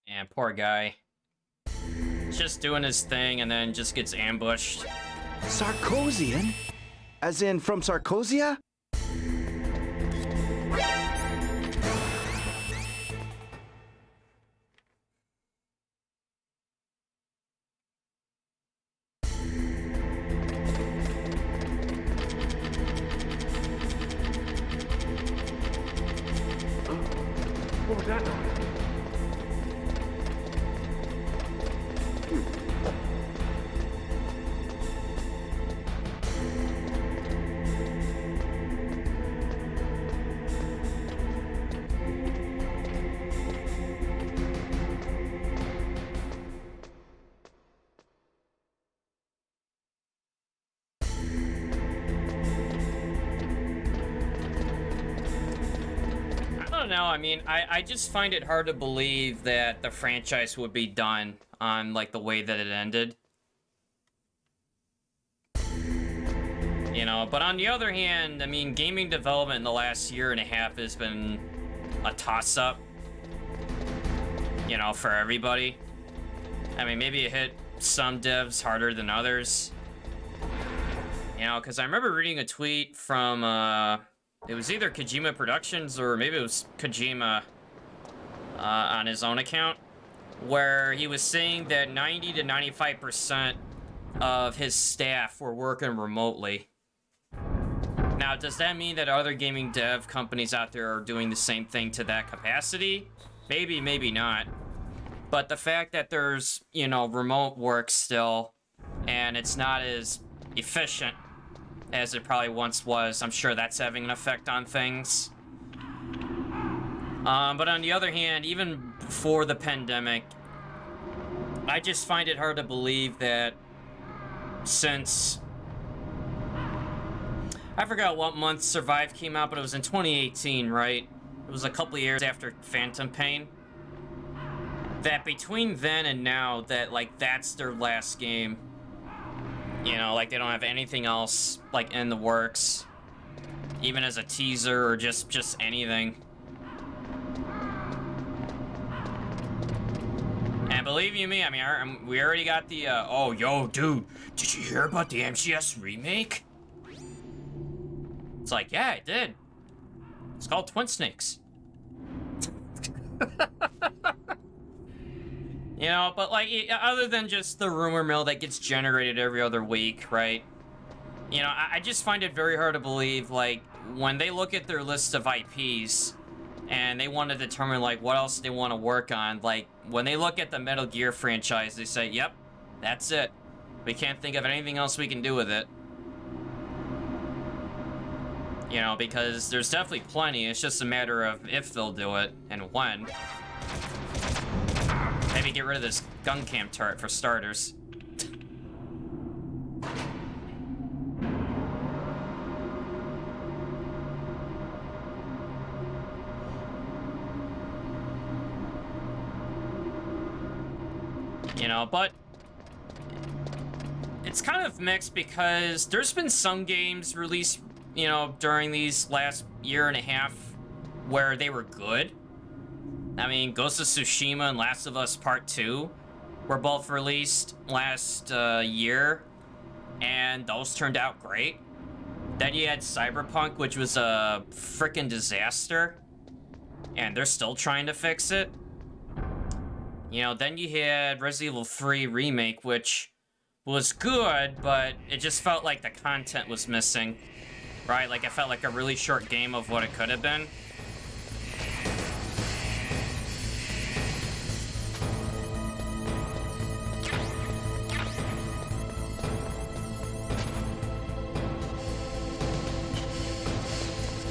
And poor guy. Just doing his thing and then just gets ambushed. Sarkozian? As in from Sarkozia? What was that noise? don't know. I mean, I just find it hard to believe that the franchise would be done on, like, the way that it ended. You know, but on the other hand, I mean, gaming development in the last year and a half has been a toss-up, you know, for everybody. I mean, maybe it hit some devs harder than others. You know, because I remember reading a tweet from, it was either Kojima Productions or maybe it was Kojima on his own account, where he was saying that 90 to 95% of his staff were working remotely. Now, does that mean that other gaming dev companies out there are doing the same thing to that capacity? Maybe, maybe not. But the fact that there's, you know, remote work still, and it's not as efficient as it probably once was, I'm sure that's having an effect on things. But on the other hand, even before the pandemic, I just find it hard to believe that since... I forgot what month Survive came out, but it was in 2018, right? It was a couple years after Phantom Pain. That between then and now, that, like, that's their last game. You know, like, they don't have anything else, like, in the works. Even as a teaser or just anything. And believe you me, I mean, we already got the, oh, yo, dude, did you hear about the MGS remake? It's like, yeah, I did. It's called Twin Snakes. You know, but like, other than just the rumor mill that gets generated every other week, right? You know, I just find it very hard to believe, like, when they look at their list of IPs and they want to determine, like, what else they want to work on, like, when they look at the Metal Gear franchise, they say, yep, that's it. We can't think of anything else we can do with it. You know, because there's definitely plenty, it's just a matter of if they'll do it, and when. Maybe get rid of this gun cam turret for starters. You know, but it's kind of mixed because there's been some games released, you know, during these last year and a half where they were good. I mean, Ghost of Tsushima and Last of Us Part 2 were both released last year, and those turned out great. Then you had Cyberpunk, which was a frickin' disaster, and they're still trying to fix it. You know, then you had Resident Evil 3 Remake, which was good, but it just felt like the content was missing. Right, like it felt like a really short game of what it could have been.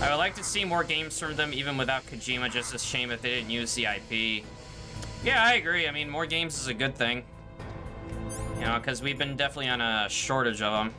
I would like to see more games from them even without Kojima, just a shame if they didn't use the IP. Yeah, I agree. I mean, more games is a good thing. You know, because we've been definitely on a shortage of them.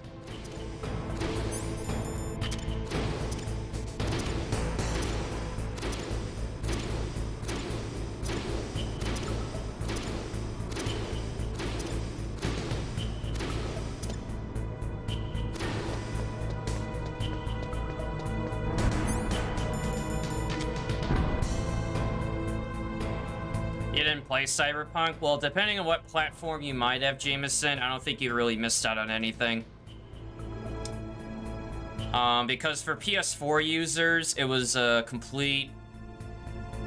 Play Cyberpunk? Well, depending on what platform you might have, Jameson, I don't think you really missed out on anything. Because for PS4 users, it was a complete,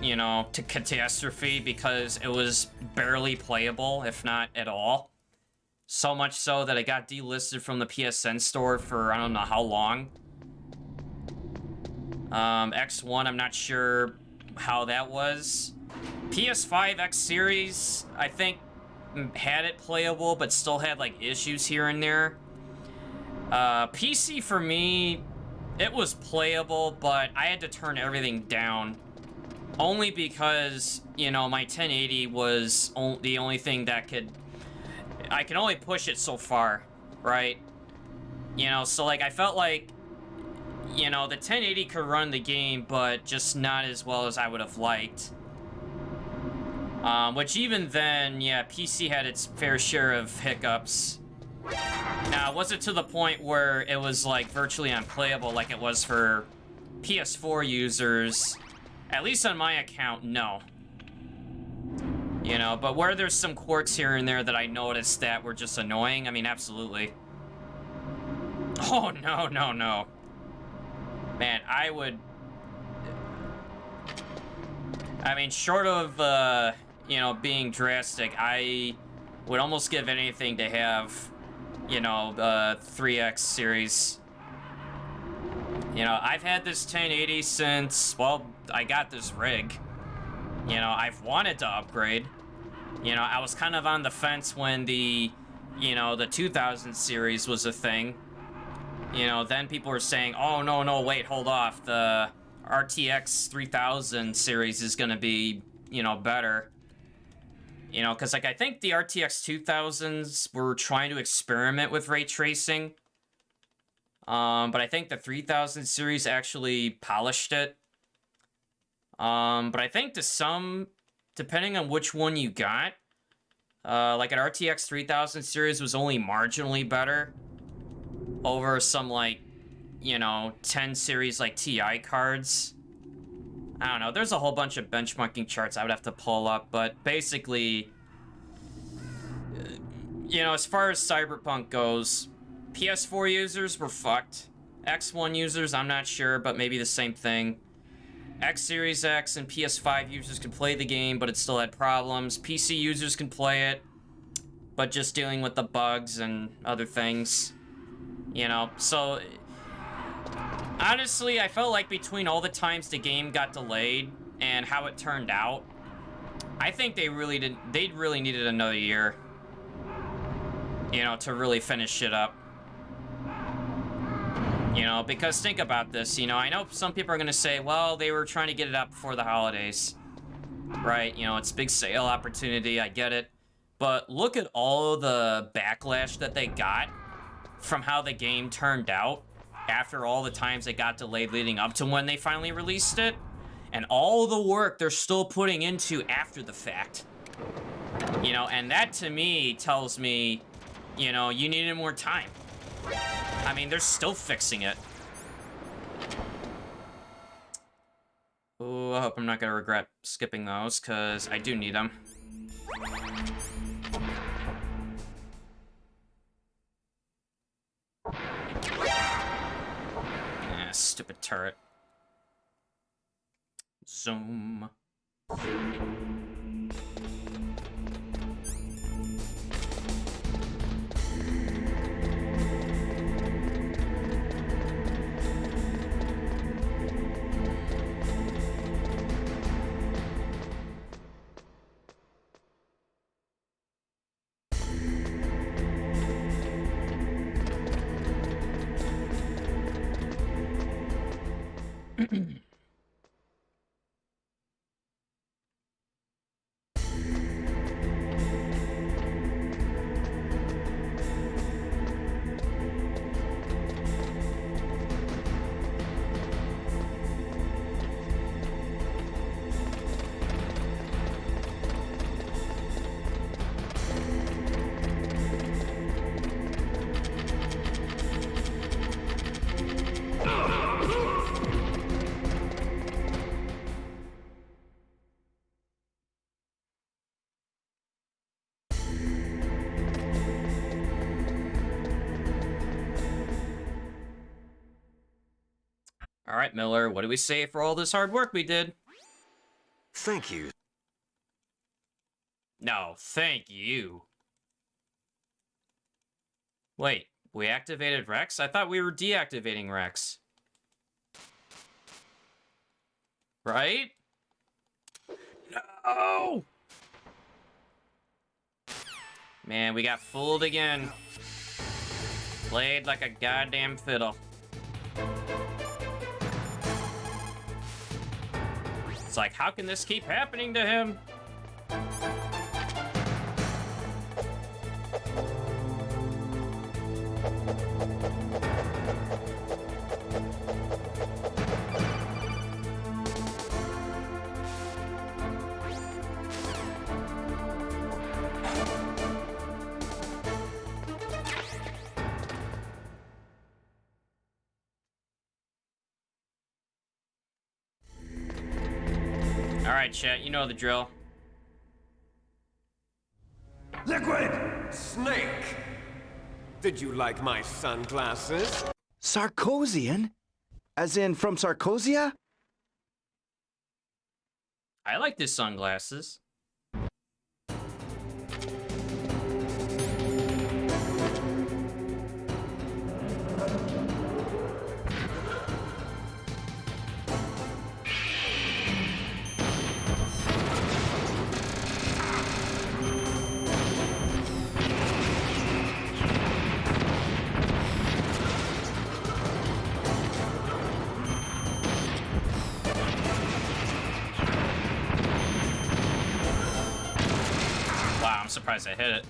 you know, catastrophe because it was barely playable, if not at all. So much so that it got delisted from the PSN store for I don't know how long. X1, I'm not sure how that was. PS5 X Series, I think, had it playable, but still had, like, issues here and there. PC, for me, it was playable, but I had to turn everything down. Only because, you know, my 1080 was the only thing that could... I can only push it so far, right? You know, so, like, I felt like... you know, the 1080 could run the game, but just not as well as I would have liked. Which even then, yeah, PC had its fair share of hiccups. Now, was it to the point where it was, like, virtually unplayable like it was for PS4 users? At least on my account, no. You know, but where there's some quirks here and there that I noticed that were just annoying, I mean, absolutely. Oh, no, no, no. Man, I would... I mean, short of, you know, being drastic, I would almost give anything to have, you know, 3X series. You know, I've had this 1080 since, well, I got this rig. You know, I've wanted to upgrade. You know, I was kind of on the fence when the, you know, the 2000 series was a thing. You know, then people were saying, oh, no, no, wait, hold off. The RTX 3000 series is going to be, you know, better. You know, because, like, I think the RTX 2000s were trying to experiment with ray tracing. But I think the 3000 series actually polished it. But I think to some, depending on which one you got, like an RTX 3000 series was only marginally better over some, like, you know, 10 series, like, TI cards. I don't know, there's a whole bunch of benchmarking charts I would have to pull up, but basically, you know, as far as Cyberpunk goes, PS4 users were fucked. X1 users, I'm not sure, but maybe the same thing. X Series X and PS5 users can play the game, but it still had problems. PC users can play it, but just dealing with the bugs and other things. You know, so... honestly, I felt like between all the times the game got delayed and how it turned out, I think they really needed another year, you know, to really finish it up. You know, because think about this, you know, I know some people are going to say, well, they were trying to get it up before the holidays, right? You know, it's a big sale opportunity, I get it. But look at all the backlash that they got from how the game turned out after all the times it got delayed leading up to when they finally released it, and all the work they're still putting into after the fact. You know, and that to me tells me, you know, you needed more time. I mean, they're still fixing it. Oh, I hope I'm not gonna regret skipping those, because I do need them. Stupid turret. Zoom. All right, Miller, what do we say for all this hard work we did? Thank you. No, thank you. Wait, we activated Rex? I thought we were deactivating Rex. Right? No! Man, we got fooled again. Played like a goddamn fiddle. It's like, how can this keep happening to him? Alright, chat, you know the drill. Liquid! Snake! Did you like my sunglasses? Sarkozian? As in from Sarkozia? I like these sunglasses. Wow, I'm surprised I hit it.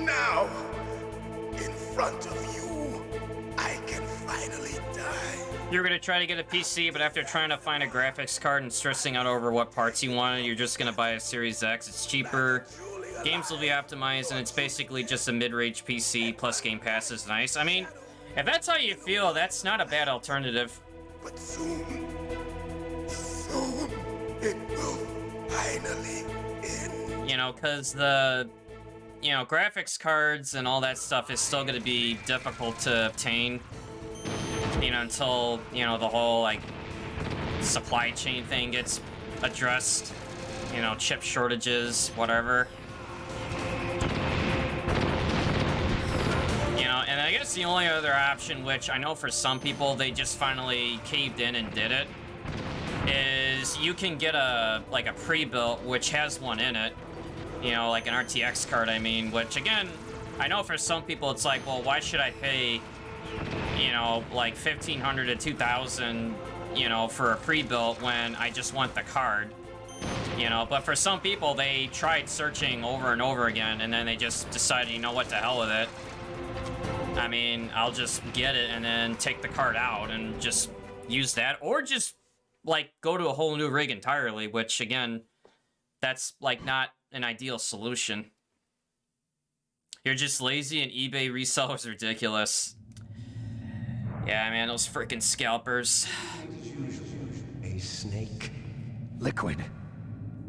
Now, in front of you, I can finally die. You're gonna try to get a PC, but after trying to find a graphics card and stressing out over what parts you wanted, you're just gonna buy a Series X. It's cheaper, games will be optimized, and it's basically just a mid-range PC, plus Game Pass is nice. I mean, if that's how you feel, that's not a bad alternative. But soon, it will finally end. You know, because the, you know, graphics cards and all that stuff is still gonna be difficult to obtain. You know, until, you know, the whole, like, supply chain thing gets addressed. You know, chip shortages, whatever. You know, and I guess the only other option, which I know for some people, they just finally caved in and did it, is you can get a, like, a pre-built, which has one in it. You know, like an RTX card, I mean, which, again, I know for some people it's like, well, why should I pay, you know, like $1,500 to $2,000, you know, for a pre-built when I just want the card, you know? But for some people, they tried searching over and over again, and then they just decided, you know what, to hell with it. I mean, I'll just get it and then take the card out and just use that, or just, like, go to a whole new rig entirely, which, again, that's, like, not an ideal solution. You're just lazy, and eBay resell is ridiculous. Yeah, man, those freaking scalpers. A snake? Liquid,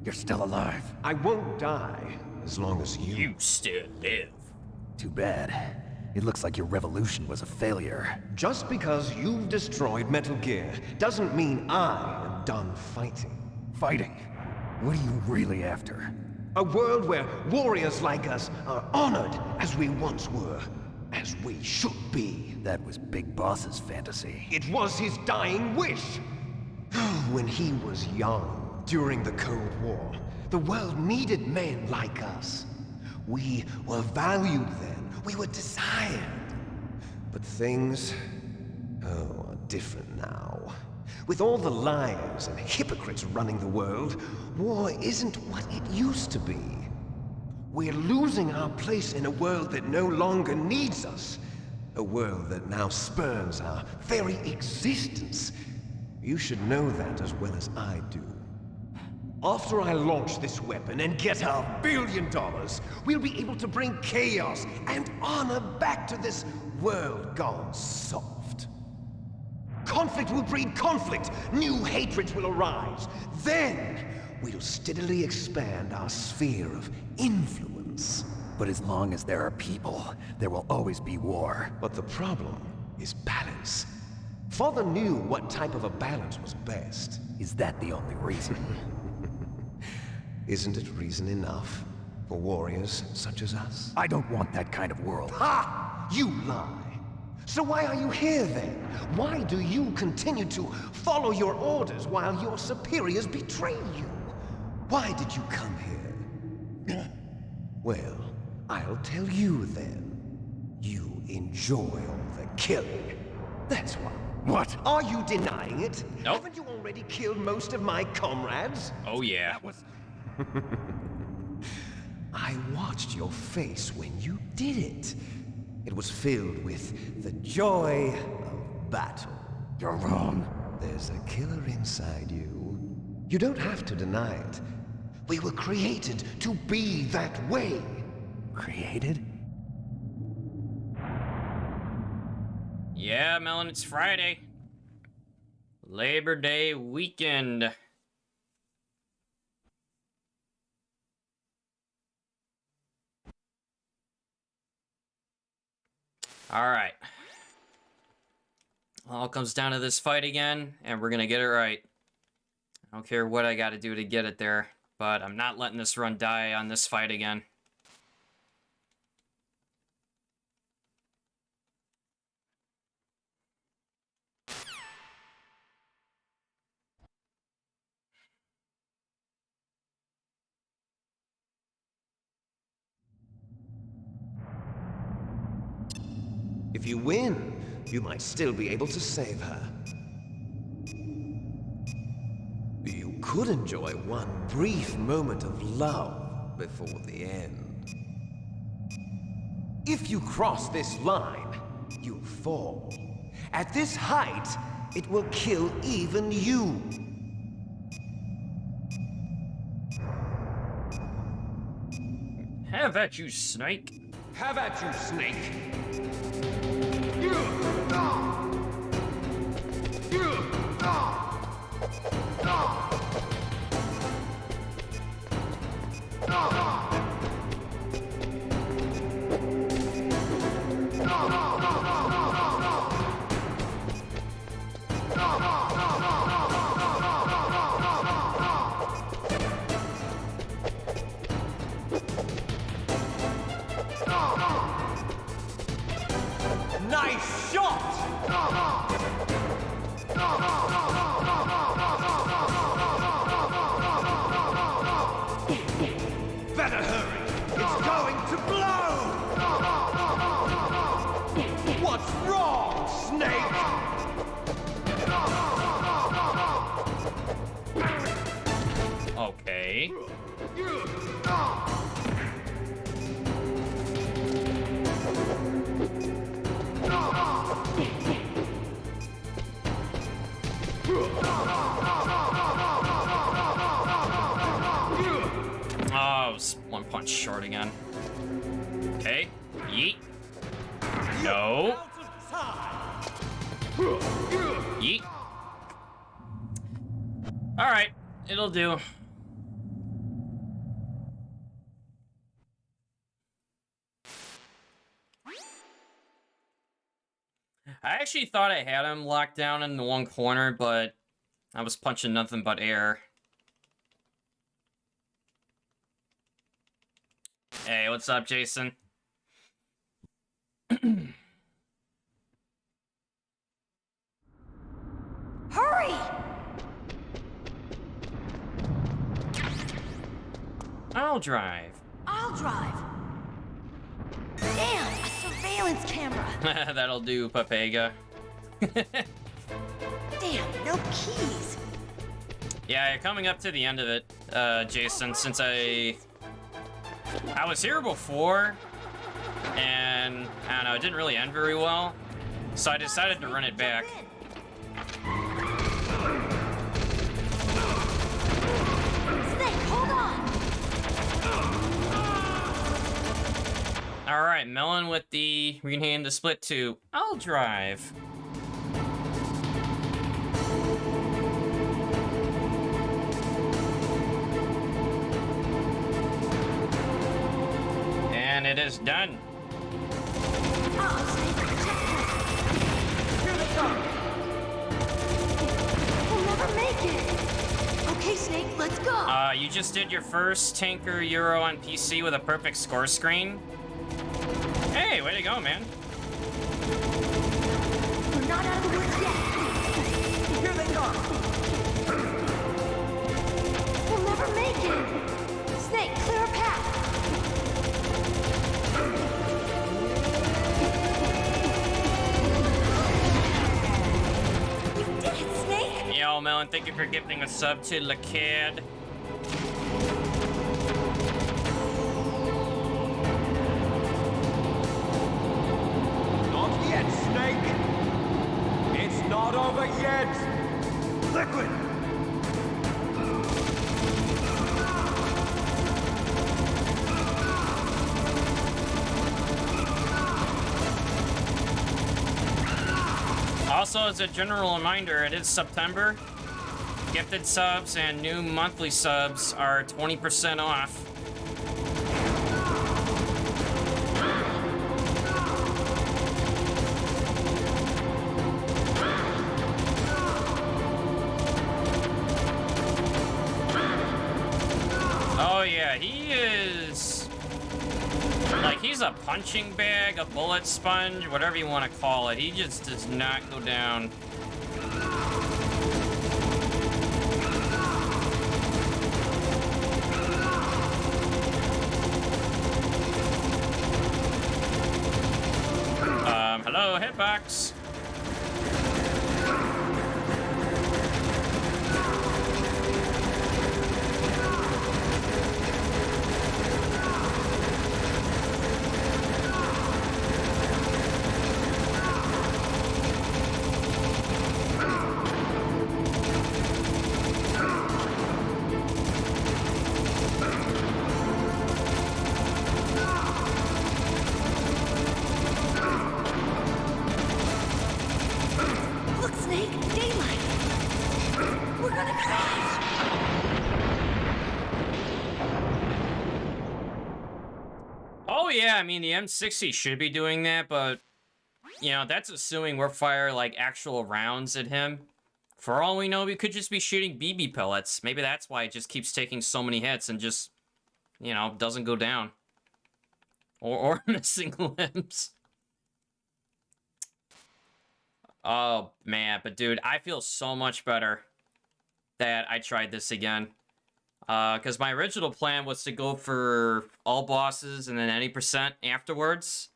you're still alive. I won't die as long as you... You still live. Too bad. It looks like your revolution was a failure. Just because you've destroyed Metal Gear doesn't mean I am done fighting. Fighting? What are you really after? A world where warriors like us are honored as we once were. As we should be. That was Big Boss's fantasy. It was his dying wish. When he was young, during the Cold War, the world needed men like us. We were valued then. We were desired. But things, are different now. With all the liars and hypocrites running the world, war isn't what it used to be. We're losing our place in a world that no longer needs us. A world that now spurns our very existence. You should know that as well as I do. After I launch this weapon and get our $1 billion, we'll be able to bring chaos and honor back to this world gone soft. Conflict will breed conflict. New hatreds will arise. Then, we'll steadily expand our sphere of influence. But as long as there are people, there will always be war. But the problem is balance. Father knew what type of a balance was best. Is that the only reason? Isn't it reason enough for warriors such as us? I don't want that kind of world. Ha! You lie! So why are you here then? Why do you continue to follow your orders while your superiors betray you? Why did you come here? Well, I'll tell you then. You enjoy all the killing. That's why. What? Are you denying it? Nope. Haven't you already killed most of my comrades? Oh yeah. That was... I watched your face when you did it. It was filled with the joy of battle. You're wrong. There's a killer inside you. You don't have to deny it. We were created to be that way. Created? Yeah, Melon, it's Friday. Labor Day weekend. Alright. All comes down to this fight again, and we're gonna get it right. I don't care what I gotta do to get it there, but I'm not letting this run die on this fight again. If you win, you might still be able to save her. You could enjoy one brief moment of love before the end. If you cross this line, you'll fall. At this height, it will kill even you. Have at you, Snake. Have at you, Snake. Nice shot! Better hurry! It's going to blow! What's wrong, Snake? Okay. Oh, I was one punch short again. Okay. Yeet. No. Yeet. Alright, it'll do. I actually thought I had him locked down in the one corner, but I was punching nothing but air. Hey, what's up, Jason? Hurry! I'll drive. I'll drive. Damn, a surveillance camera. That'll do, Papega. Damn, no keys. Yeah, you're coming up to the end of it, Jason, since I was here before, and, I don't know, it didn't really end very well, so I decided to run it back. Snake, hold on! Alright, Melon with the rename the split to I'll drive. And it is done. Here they come! We'll never make it! Okay, Snake, let's go! You just did your first Tanker Euro on PC with a perfect score screen. Hey, way to go, man. We're not out of the woods yet! Here they come! We'll never make it! Snake, clear a path! You did it, Snake! Yo, Melon, thank you for gifting a sub to the kid. Not over yet! Liquid! Also, as a general reminder, it is September. Gifted subs and new monthly subs are 20% off. Oh yeah, he is... like, he's a punching bag, a bullet sponge, whatever you want to call it. He just does not go down. Hello, hitbox. Look, Snake! Daylight! We're gonna crash! Oh yeah, I mean, the M60 should be doing that, but, you know, that's assuming we're firing, like, actual rounds at him. For all we know, we could just be shooting BB pellets. Maybe that's why it just keeps taking so many hits and just, you know, doesn't go down. Or missing limbs. Oh, man, but dude, I feel so much better that I tried this again. Because my original plan was to go for all bosses and then any percent afterwards.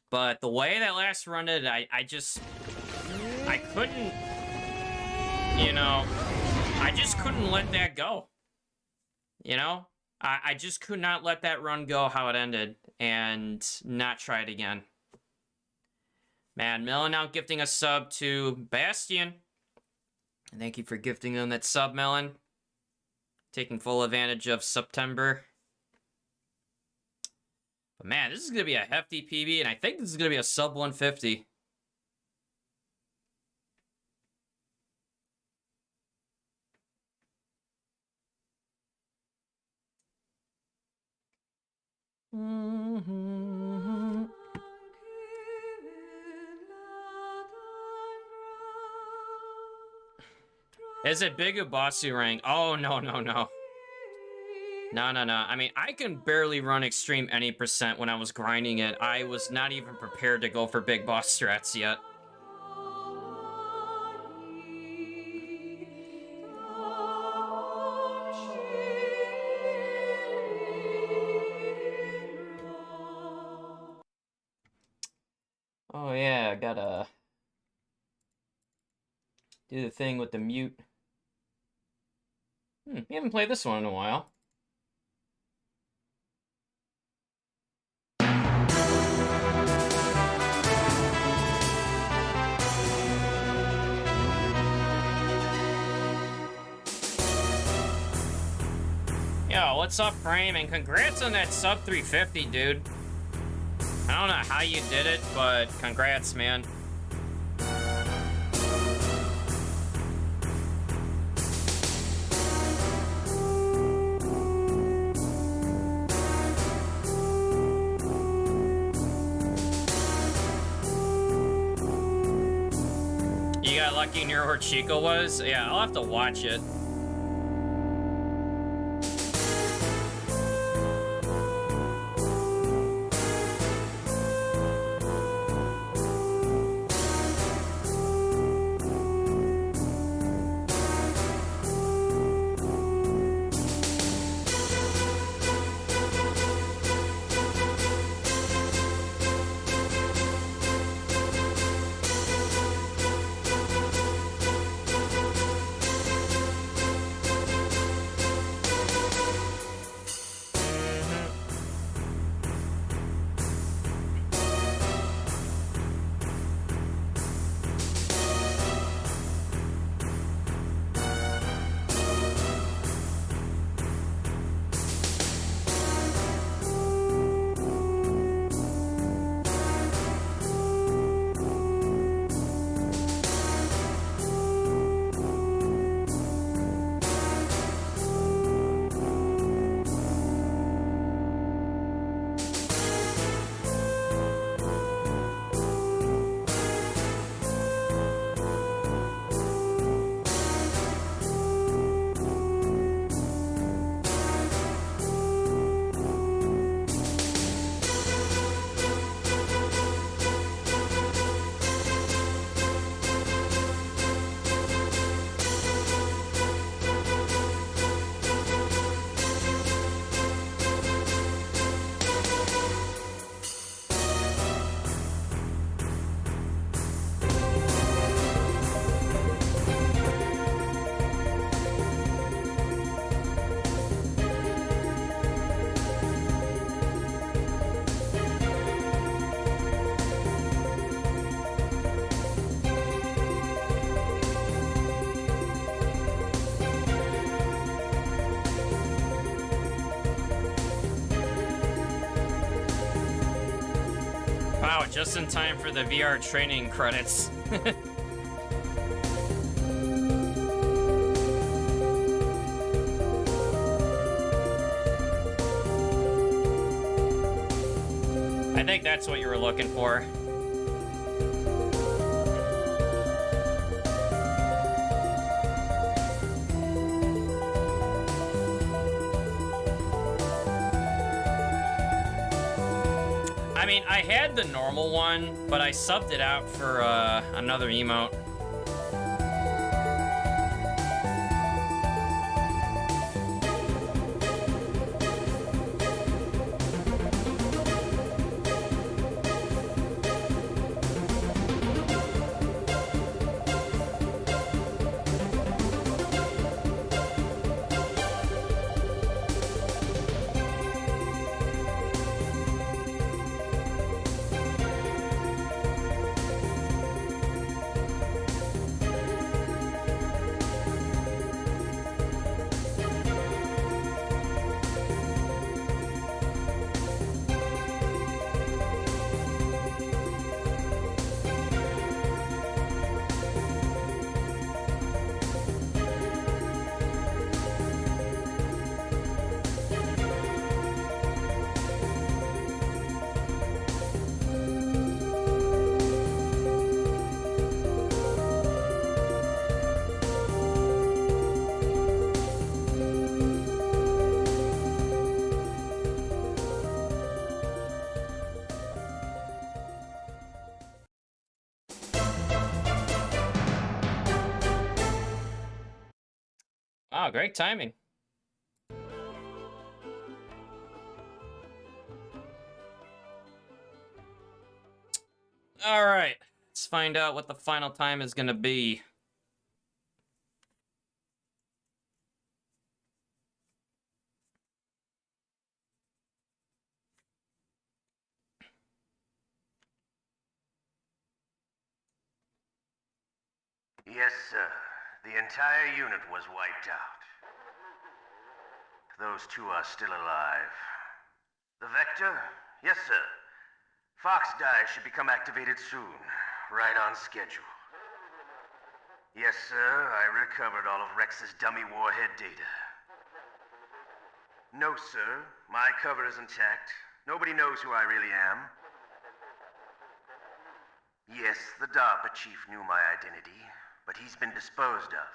But the way that last run did, I couldn't, you know, I just couldn't let that go. You know? I just could not let that run go how it ended and not try it again. Man, Melon now gifting a sub to Bastion. Thank you for gifting them that sub, Melon. Taking full advantage of September. But man, this is going to be a hefty PB, and I think this is going to be a sub 150. Is it Big Ubasu rank? Oh, no, no, no. No, no, no. I mean, I can barely run extreme any percent when I was grinding it. I was not even prepared to go for big boss strats yet. Oh yeah, I gotta do the thing with the mute. We haven't played this one in a while. Yo, what's up, Frame? And congrats on that sub 350, dude. I don't know how you did it, but congrats, man. You got lucky near where Chico was? Yeah, I'll have to watch it. just in time for the VR training credits. I think that's what you were looking for. I mean, I had the normal one, but I subbed it out for another emote. Wow, great timing. All right, let's find out what the final time is going to be. Yes, sir. The entire unit was wiped out. Those two are still alive. The Vector? Yes, sir. Fox die should become activated soon. Right on schedule. Yes, sir. I recovered all of Rex's dummy warhead data. No, sir. My cover is intact. Nobody knows who I really am. Yes, the DARPA chief knew my identity, but he's been disposed of.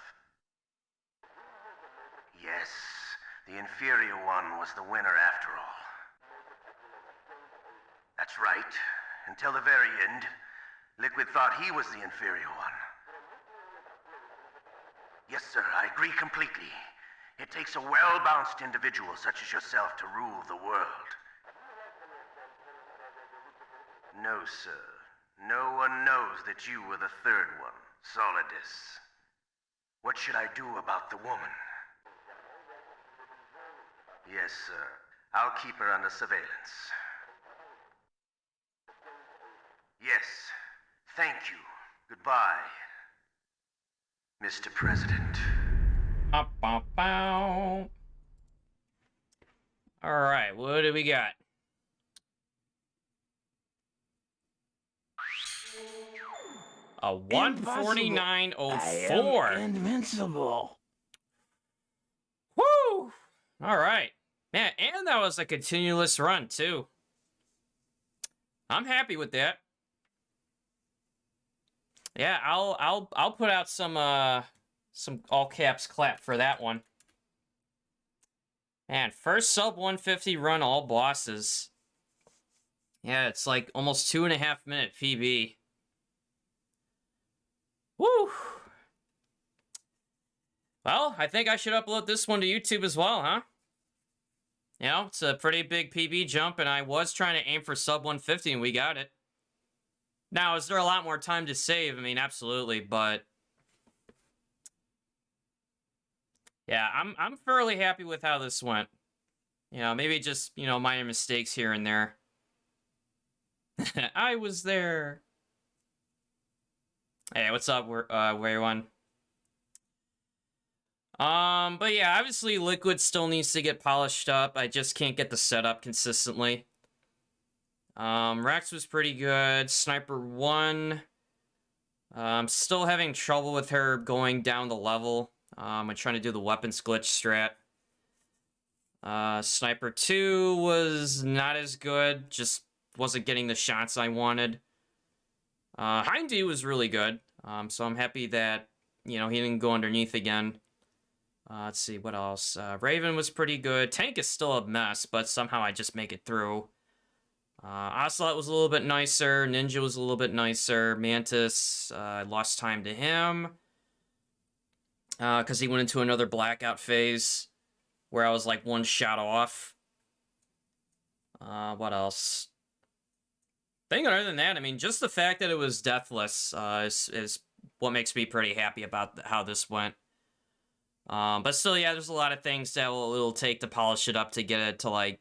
Yes, the inferior one was the winner after all. That's right. Until the very end, Liquid thought he was the inferior one. Yes, sir, I agree completely. It takes a well-balanced individual such as yourself to rule the world. No, sir. No one knows that you were the third one, Solidus. What should I do about the woman? Yes, sir. I'll keep her under surveillance. Yes. Thank you. Goodbye, Mr. President. All right, what do we got? A 149.04. I am invincible. Woo! All right, man, and that was a continuous run too. I'm happy with that. Yeah, I'll put out some all caps clap for that one. Man, first sub 150 run all bosses. Yeah, it's like almost 2.5 minute PB. Woo! Well, I think I should upload this one to YouTube as well, huh? You know, it's a pretty big PB jump, and I was trying to aim for sub 150, and we got it. Now, is there a lot more time to save? I mean, absolutely, but... yeah, I'm fairly happy with how this went. You know, maybe just, you know, minor mistakes here and there. I was there. Hey, what's up, everyone? But yeah, obviously Liquid still needs to get polished up. I just can't get the setup consistently. Rex was pretty good. Sniper 1. I'm still having trouble with her going down the level. I'm trying to do the weapons glitch strat. Sniper 2 was not as good. Just wasn't getting the shots I wanted. Hindy was really good. So I'm happy that, you know, he didn't go underneath again. Let's see, what else? Raven was pretty good. Tank is still a mess, but somehow I just make it through. Ocelot was a little bit nicer. Ninja was a little bit nicer. Mantis, I lost time to him. Because he went into another blackout phase where I was like one shot off. What else? I think other than that, I mean, just the fact that it was deathless is what makes me pretty happy about how this went. But still, yeah, there's a lot of things that it'll take to polish it up to get it to, like,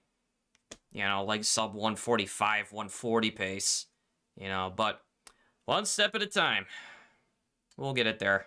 you know, like sub 145, 140 pace, you know, but one step at a time. We'll get it there.